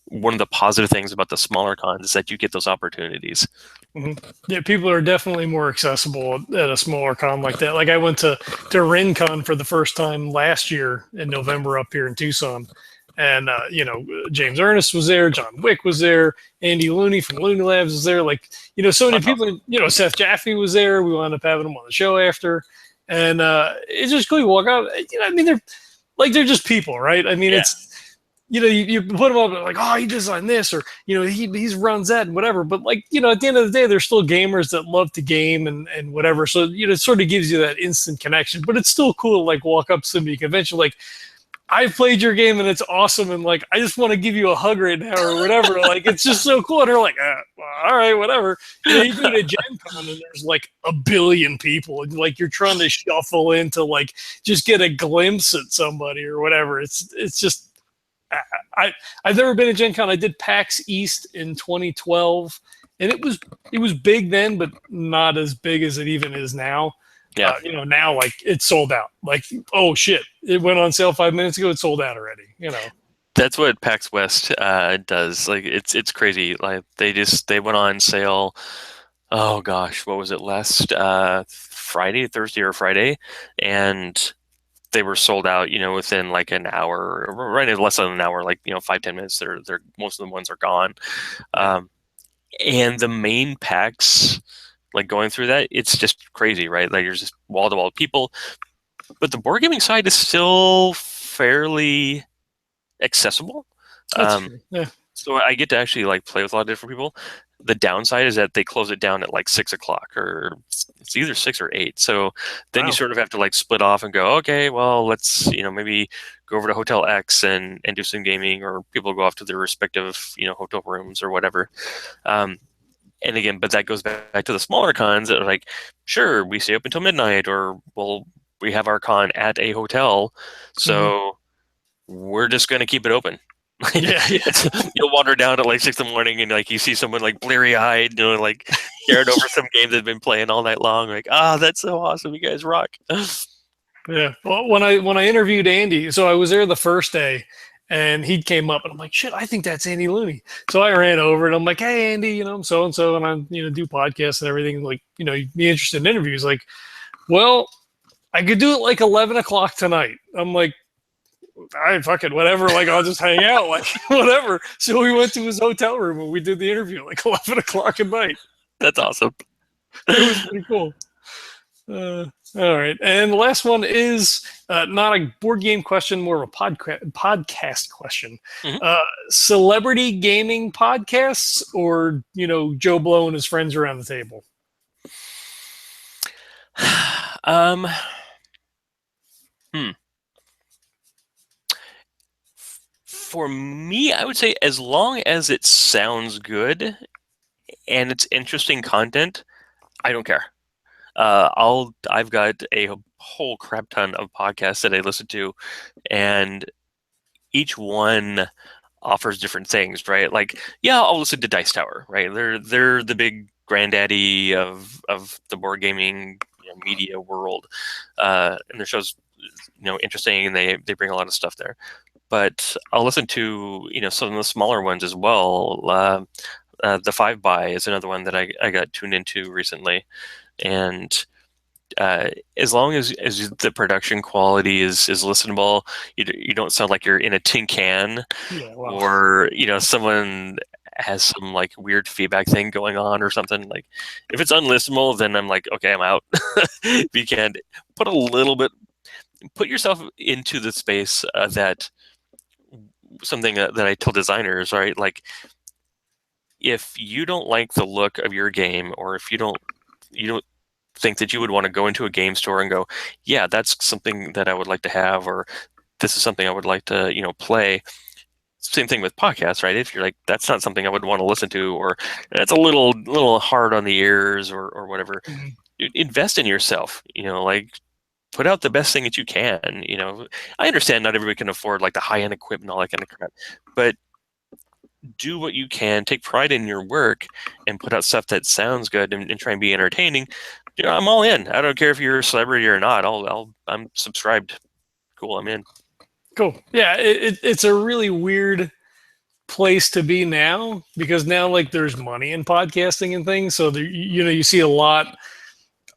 one of the positive things about the smaller cons is that you get those opportunities. Yeah, people are definitely more accessible at a smaller con like that. Like I went to RenCon for the first time last year in November up here in Tucson, and James Ernest was there, John Wick was there, Andy Looney from Looney Labs was there. Like so many That's people. awesome. Seth Jaffe was there. We wound up having him on the show after, and it's just cool. You walk out. I mean, they're just people, right? I mean, Yeah, it's you put them up like, oh, he designed this, or he runs that and whatever. But like, at the end of the day, they're still gamers that love to game and whatever. So it sort of gives you that instant connection. But it's still cool to like walk up to somebody convention like, I've played your game and it's awesome, and like I just want to give you a hug right now or whatever. Like it's just so cool. And they're like, well, all right, whatever. You do it at Gen Con and there's like a billion people, and like you're trying to shuffle in to like just get a glimpse at somebody or whatever. It's just I've never been to Gen Con. I did PAX East in 2012, and it was big then, but not as big as it even is now. yeah. Now like it's sold out. Like, oh shit, it went on sale 5 minutes ago. It's sold out already. That's what PAX West does. Like it's crazy. Like they went on sale. Oh gosh, what was it last Friday, Thursday or Friday, and they were sold out, within like an hour, right in less than an hour, like 5-10 minutes. They're most of the ones are gone. Yeah. And the main packs, like going through that, it's just crazy, right? Like there's just wall to wall people, but the board gaming side is still fairly accessible. That's Um, true. Yeah. so I get to actually like play with a lot of different people. The downside is that they close it down at like 6 o'clock, or it's either 6 or 8. So then you Wow. sort of have to like split off and go, okay, well, let's, maybe go over to Hotel X and do some gaming, or people go off to their respective, hotel rooms or whatever. Um, and again, but that goes back to the smaller cons that are like, sure, we stay up until midnight, or we have our con at a hotel. Mhm. So we're just going to keep it open. Yeah. Yeah. You'll wander down at like 6 in the morning, and like you see someone like bleary eyed, like staring over some game they've been playing all night long. Like, that's so awesome! You guys rock. Yeah. Well, when I interviewed Andy, so I was there the first day, and he came up, and I'm like, shit, I think that's Andy Looney. So I ran over, and I'm like, hey, Andy, I'm so and so, and I do podcasts and everything. Like, you'd be interested in interviews. Like, well, I could do it like 11 o'clock tonight. I'm like, all right, fuck it, whatever. Like, I'll just hang out, like, whatever. So we went to his hotel room and we did the interview like 11 o'clock at night. That's awesome. It was pretty cool. Uh, all right. And the last one is not a board game question, more of a podcast question. Mhm. Celebrity gaming podcasts, or, Joe Blow and his friends around the table? um, hmm. For me, I would say as long as it sounds good and it's interesting content, I don't care. I've got a whole crap ton of podcasts that I listen to, and each one offers different things, right? Like, yeah, I'll listen to Dice Tower, right? They're the big granddaddy of the board gaming media world, and their shows interesting, and they bring a lot of stuff there. But I'll listen to some of the smaller ones as well. The Five by is another one that I got tuned into recently, and as long as the production quality is listenable, you don't sound like you're in a tin can, Yeah, well, or someone has some like weird feedback thing going on or something. Like if it's unlistenable, then I'm like, okay, I'm out. If you can put yourself into the space that something that I tell designers, right? Like if you don't like the look of your game, or if you don't think that you would want to go into a game store and go, yeah, that's something that I would like to have, or this is something I would like to, play. Same thing with podcasts, right? If you're like, that's not something I would want to listen to, or it's a little hard on the ears, or whatever, Mhm. invest in yourself. Like, put out the best thing that you can. I understand not everybody can afford like the high end equipment, all that kind of crap, but do what you can, take pride in your work, and put out stuff that sounds good, and try and be entertaining. I'm all in. I don't care if you're a celebrity or not. I'm subscribed. Cool, I'm in. Cool. Yeah, it's a really weird place to be now, because now like there's money in podcasting and things, so there, you see a lot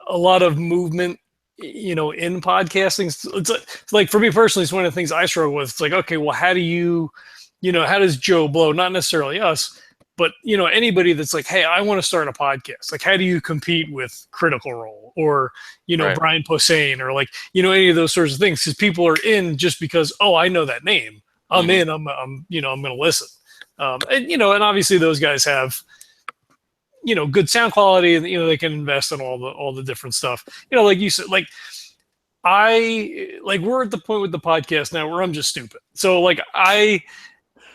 of movement, in podcasting. It's like, for me personally, it's one of the things I struggle with. It's like, okay, well, how does Joe Blow, not necessarily us, but anybody that's like, hey, I want to start a podcast, like, how do you compete with Critical Role, or Right. Brian Posehn, or like, any of those sorts of things, because people are in just because, oh, I know that name, I'm Hmm. in, I'm going to listen. And obviously those guys have good sound quality, and they can invest in all the different stuff, like you said. Like, we're at the point with the podcast now where I'm just stupid, so like I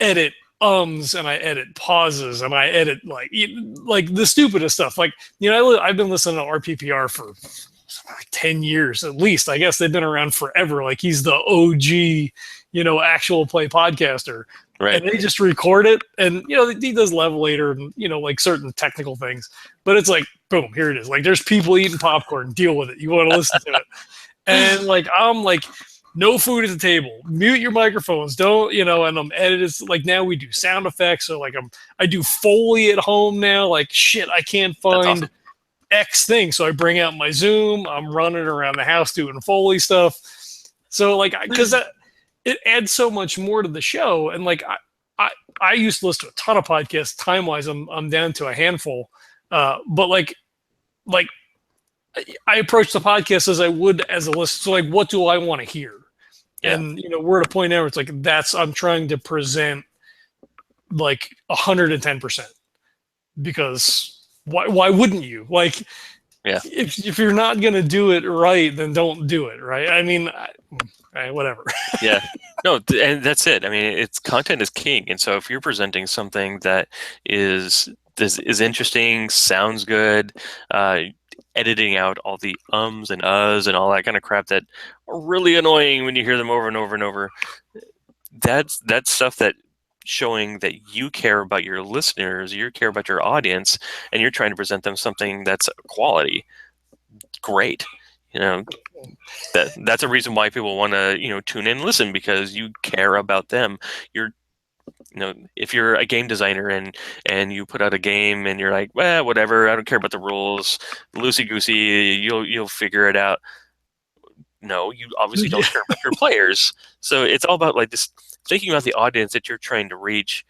edit ums, and I edit pauses, and I edit like the stupidest stuff. Like, I've been listening to RPPR for like 10 years at least. I guess they've been around forever. Like, he's the OG, actual play podcaster. Right. And they just record it, and he does levelator, and like certain technical things. But it's like, boom, here it is. Like, there's people eating popcorn. Deal with it. You want to listen to it, and like, I'm like, no food at the table. Mute your microphones. Don't, and I'm edited. Like, now we do sound effects. So like, I do Foley at home now. Like, shit, I can't That's find awesome. X thing. So I bring out my Zoom. I'm running around the house doing Foley stuff. So like, because it adds so much more to the show. And like, I, I used to listen to a ton of podcasts. Time wise, I'm down to a handful. But like I approach the podcast as I would as a listener. So like, what do I want to hear? Yeah. And we're at a point now where it's like, I'm trying to present like 110%, because why wouldn't you? Like, Yeah. if you're not gonna do it right, then don't do it right. I mean, whatever. Yeah. No, and that's it. I mean, it's content is king, and so if you're presenting something that is this is interesting, sounds good, uh, editing out all the ums and uhs and all that kind of crap that are really annoying when you hear them over and over and over. That's stuff that showing that you care about your listeners, you care about your audience, and you're trying to present them something that's quality. Great. You know, that's a reason why people want to tune in and listen, because you care about them. You're if you're a game designer, and you put out a game and you're like, well, whatever, I don't care about the rules, loosey goosey, you'll figure it out. No, you obviously don't Yeah, care about your players. So it's all about like this, thinking about the audience that you're trying to reach.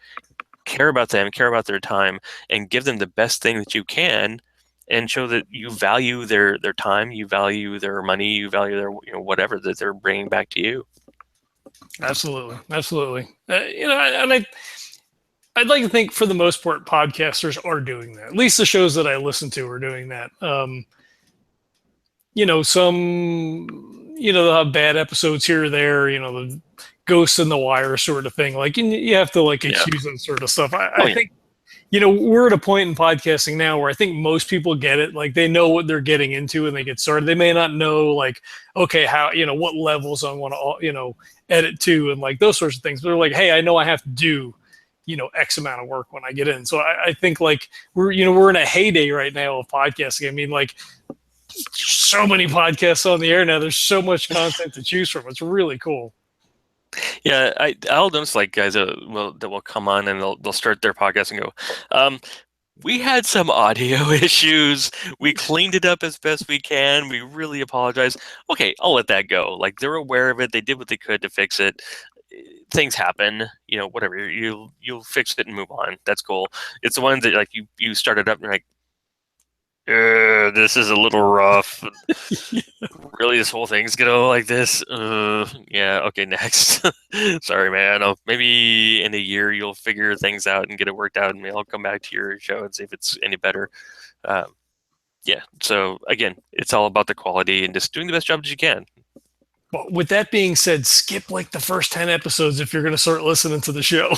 Care about them, care about their time, and give them the best thing that you can, and show that you value their time, you value their money, you value their whatever that they're bringing back to you. absolutely, absolutely. And I'd like to think, for the most part, podcasters are doing that. At least the shows that I listen to are doing that. Some, they'll have bad episodes here or there. The Ghosts in the Wire sort of thing. Like, you have to like Yeah. excuse that sort of stuff. I, Oh I yeah. think we're at a point in podcasting now where I think most people get it. Like, they know what they're getting into when they get started. They may not know, like, okay, how, what levels I want to, edit to, and like those sorts of things. But they're like, hey, I know I have to do, X amount of work when I get in. So I think like we're in a heyday right now of podcasting. I mean, like, so many podcasts on the air now. There's so much content to choose from. It's really cool. Yeah, I'll notice like guys that will come on and they'll start their podcast and go, um, we had some audio issues. We cleaned it up as best we can. We really apologize. Okay, I'll let that go. Like, they're aware of it. They did what they could to fix it. Things happen. Whatever. You'll fix it and move on. That's cool. It's the ones that like you started up and you're like, this is a little rough. Really, this whole thing's gonna go like this? Yeah, okay, next. Sorry, man. Maybe in a year you'll figure things out and get it worked out, and I'll come back to your show and see if it's any better. Yeah, so again, it's all about the quality and just doing the best job that you can. Well, with that being said, skip like the first 10 episodes if you're going to start listening to the show.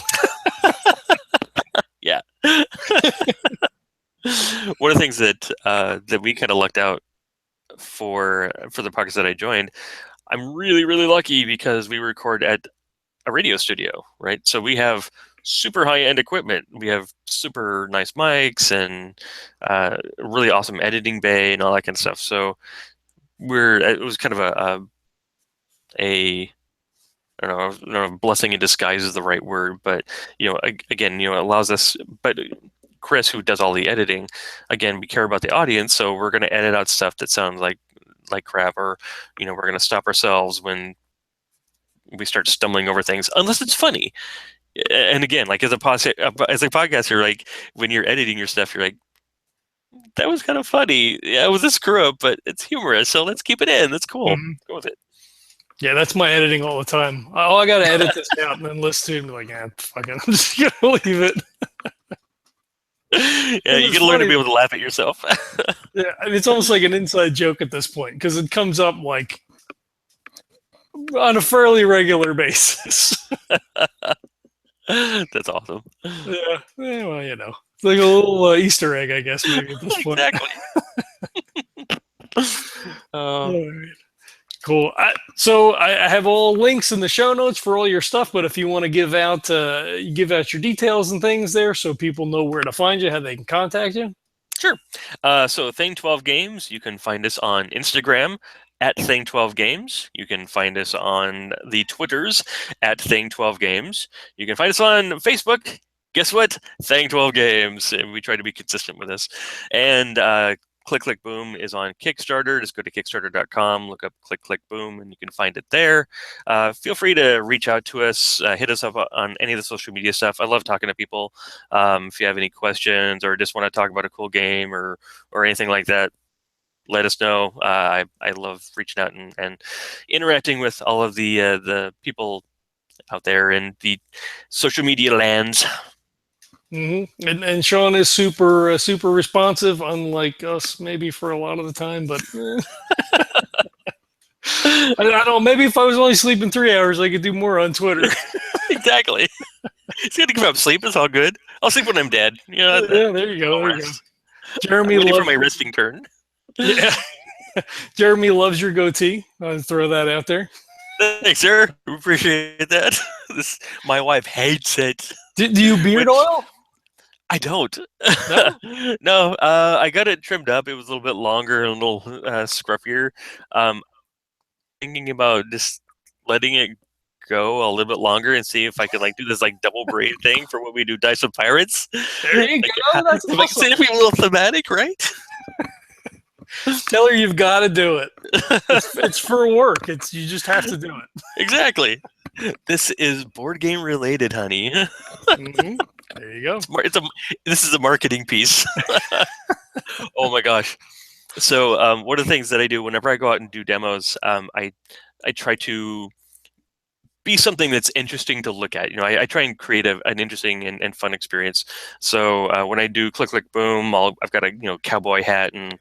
Yeah. One of the things that that we kind of lucked out for the podcast that I joined, I'm really, really lucky because we record at a radio studio, right? So we have super high-end equipment. We have super nice mics and really awesome editing bay and all that kind of stuff. So it was kind of a I don't know if blessing in disguise is the right word, but again, it allows us. But Chris, who does all the editing, again, we care about the audience, so we're going to edit out stuff that sounds like crap, or we're going to stop ourselves when we start stumbling over things, unless it's funny. And again, like as a podcaster, like when you're editing your stuff, you're like, that was kind of funny. Yeah, it was a screw up, but it's humorous, so let's keep it in. That's cool. Mm-hmm. Go with it. Yeah, that's my editing all the time. Oh, I got to edit this out and then listen to it and be like, yeah, fucking, I'm just going to leave it. Yeah, you can learn to be able to laugh at yourself. Yeah, it's almost like an inside joke at this point because it comes up like on a fairly regular basis. That's awesome. Yeah, well, it's like a little Easter egg, I guess, maybe at this point. Exactly. Cool. So I have all links in the show notes for all your stuff, but if you want to give out your details and things there so people know where to find you, how they can contact you. Sure. So Thing12 Games, you can find us on Instagram at Thing12 Games. You can find us on the Twitters at Thing12 Games. You can find us on Facebook. Guess what? Thing12 Games. And we try to be consistent with this. And Click Click Boom is on Kickstarter. Just go to Kickstarter.com, look up Click Click Boom, and you can find it there. Feel free to reach out to us, hit us up on any of the social media stuff. I love talking to people. If you have any questions or just want to talk about a cool game or anything like that, let us know. I love reaching out and interacting with all of the people out there in the social media lands. Mm-hmm. And Sean is super responsive, unlike us maybe for a lot of the time. But I don't know. Maybe if I was only sleeping 3 hours, I could do more on Twitter. Exactly. It's good to give up sleep. It's all good. I'll sleep when I'm dead. Yeah, there you go. Jeremy loves for my resting turn. Yeah. Jeremy loves your goatee. I'll throw that out there. Thanks, sir. Appreciate that. My wife hates it. Do you beard oil? I don't. No? No, I got it trimmed up. It was a little bit longer and a little scruffier. Thinking about just letting it go a little bit longer and see if I could do this double braid thing for when we do Dice of Pirates. There you go. That's awesome. It'd be a little thematic, right? Tell her you've got to do it. It's for work. You just have to do it. Exactly. This is board game related, honey. Mm-hmm. There you go. This is a marketing piece. Oh my gosh. So one of the things that I do whenever I go out and do demos, I try to be something that's interesting to look at. I try and create an interesting and fun experience. So when I do Click Click Boom, I've got a cowboy hat and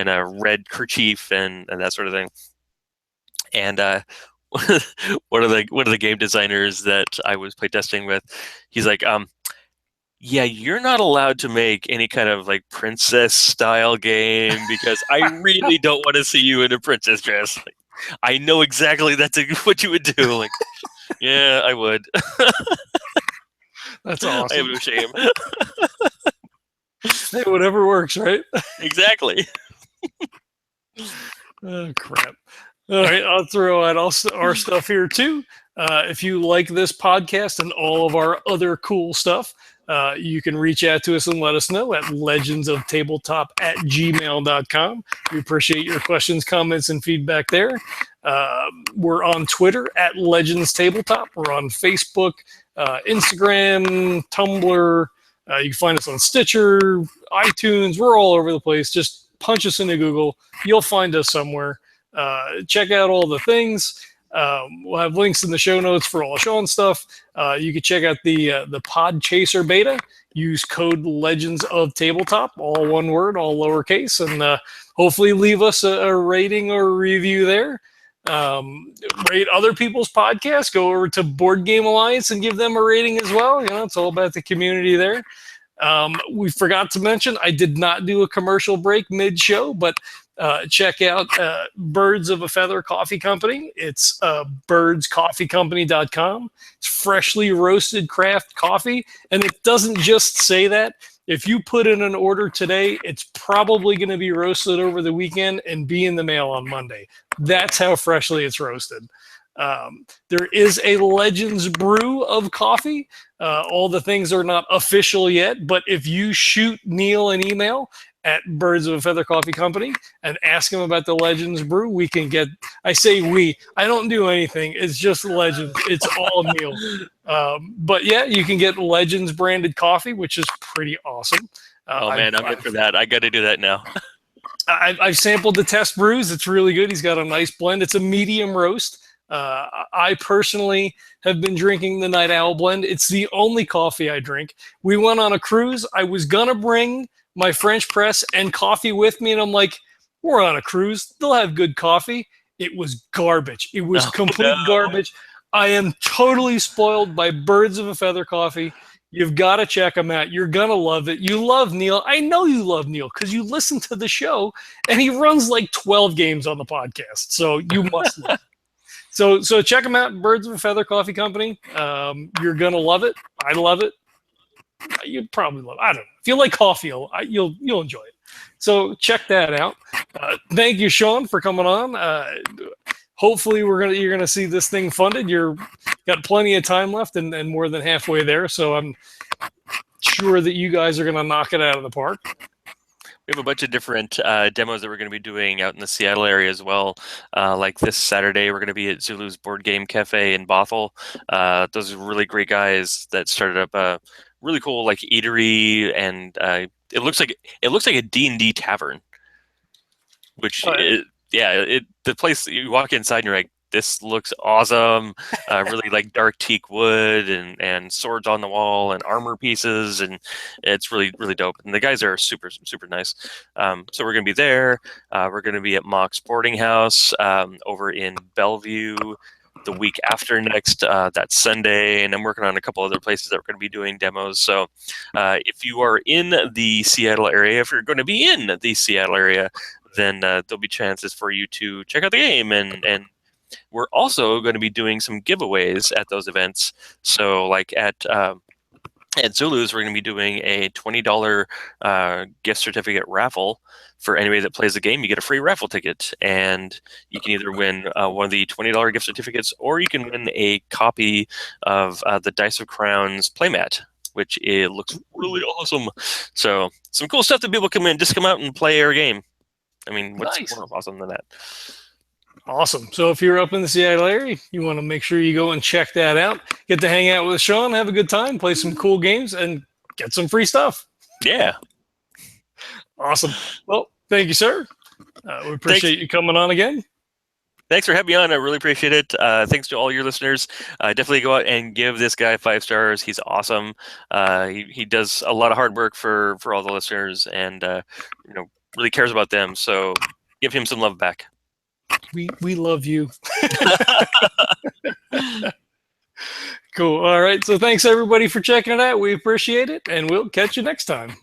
a red kerchief and that sort of thing. And one of the game designers that I was playtesting with, he's like, yeah, you're not allowed to make any kind of princess style game because I really don't want to see you in a princess dress. I know exactly that's what you would do. Yeah, I would. That's awesome. I have no shame. Hey, whatever works, right? Exactly. Oh, crap. All right, I'll throw out our stuff here too. If you like this podcast and all of our other cool stuff, you can reach out to us and let us know at legendsoftabletop@gmail.com. We appreciate your questions, comments, and feedback there. We're on Twitter at Legends Tabletop. We're on Facebook, Instagram, Tumblr. You can find us on Stitcher, iTunes. We're all over the place. Just punch us into Google. You'll find us somewhere. Check out all the things. We'll have links in the show notes for all Sean stuff. You can check out the Pod Chaser beta. Use code Legends of Tabletop, all one word, all lowercase, and hopefully leave us a rating or a review there. Rate other people's podcasts. Go over to Board Game Alliance and give them a rating as well. You know, it's all about the community there. We forgot to mention, I did not do a commercial break mid-show, but check out Birds of a Feather Coffee Company. It's birdscoffeecompany.com. It's freshly roasted craft coffee, and it doesn't just say that. If you put in an order today, it's probably going to be roasted over the weekend and be in the mail on Monday. That's how freshly it's roasted. There is a Legends brew of coffee. All the things are not official yet, but if you shoot Neil an email at Birds of a Feather Coffee Company and ask him about the Legends brew, we can get, I say we, I don't do anything. It's just Legends. It's all Neil. But yeah, you can get Legends branded coffee, which is pretty awesome. Man, I'm in for that. I got to do that now. I've sampled the test brews. It's really good. He's got a nice blend. It's a medium roast. I personally have been drinking the Night Owl blend. It's the only coffee I drink. We went on a cruise. I was going to bring my French press and coffee with me, and I'm like, we're on a cruise. They'll have good coffee. It was garbage. It was complete garbage. I am totally spoiled by Birds of a Feather coffee. You've got to check them out. You're going to love it. You love Neil. I know you love Neil because you listen to the show, and he runs like 12 games on the podcast. So you must love it. So check them out, Birds of a Feather Coffee Company. You're going to love it. I love it. You'd probably love it. I don't know. If you like coffee, you'll enjoy it. So check that out. Thank you, Sean, for coming on. Hopefully you're gonna see this thing funded. You're got plenty of time left and more than halfway there. So I'm sure that you guys are gonna knock it out of the park. We have a bunch of different demos that we're going to be doing out in the Seattle area as well. Like this Saturday, we're going to be at Zulu's Board Game Cafe in Bothell. Those are really great guys that started up a really cool like eatery, and it looks like a D&D tavern. Which the place you walk inside and you're like, this looks awesome. Really like dark teak wood and swords on the wall and armor pieces, and it's really, really dope. And the guys are super, super nice. So we're gonna be there. We're gonna be at Mock's Boarding House over in Bellevue the week after next. That's Sunday, and I'm working on a couple other places that we're going to be doing demos. So if you are in the Seattle area, if you're going to be in the Seattle area, then there'll be chances for you to check out the game, and we're also going to be doing some giveaways at those events. So like at Zulu's, we're going to be doing a $20 gift certificate raffle. For anybody that plays the game, you get a free raffle ticket, and you can either win one of the $20 gift certificates, or you can win a copy of the Dice of Crowns playmat, which it looks really awesome. So some cool stuff that people come out and play our game. I mean, what's more awesome than that? Awesome. So if you're up in the Seattle area, you want to make sure you go and check that out. Get to hang out with Sean, have a good time, play some cool games, and get some free stuff. Yeah. Awesome. Well, thank you, sir. We appreciate you coming on again. Thanks for having me on. I really appreciate it. Thanks to all your listeners. Definitely go out and give this guy 5 stars. He's awesome. He does a lot of hard work for all the listeners, and really cares about them. So give him some love back. We love you. Cool. All right. So thanks everybody for checking it out. We appreciate it, and we'll catch you next time.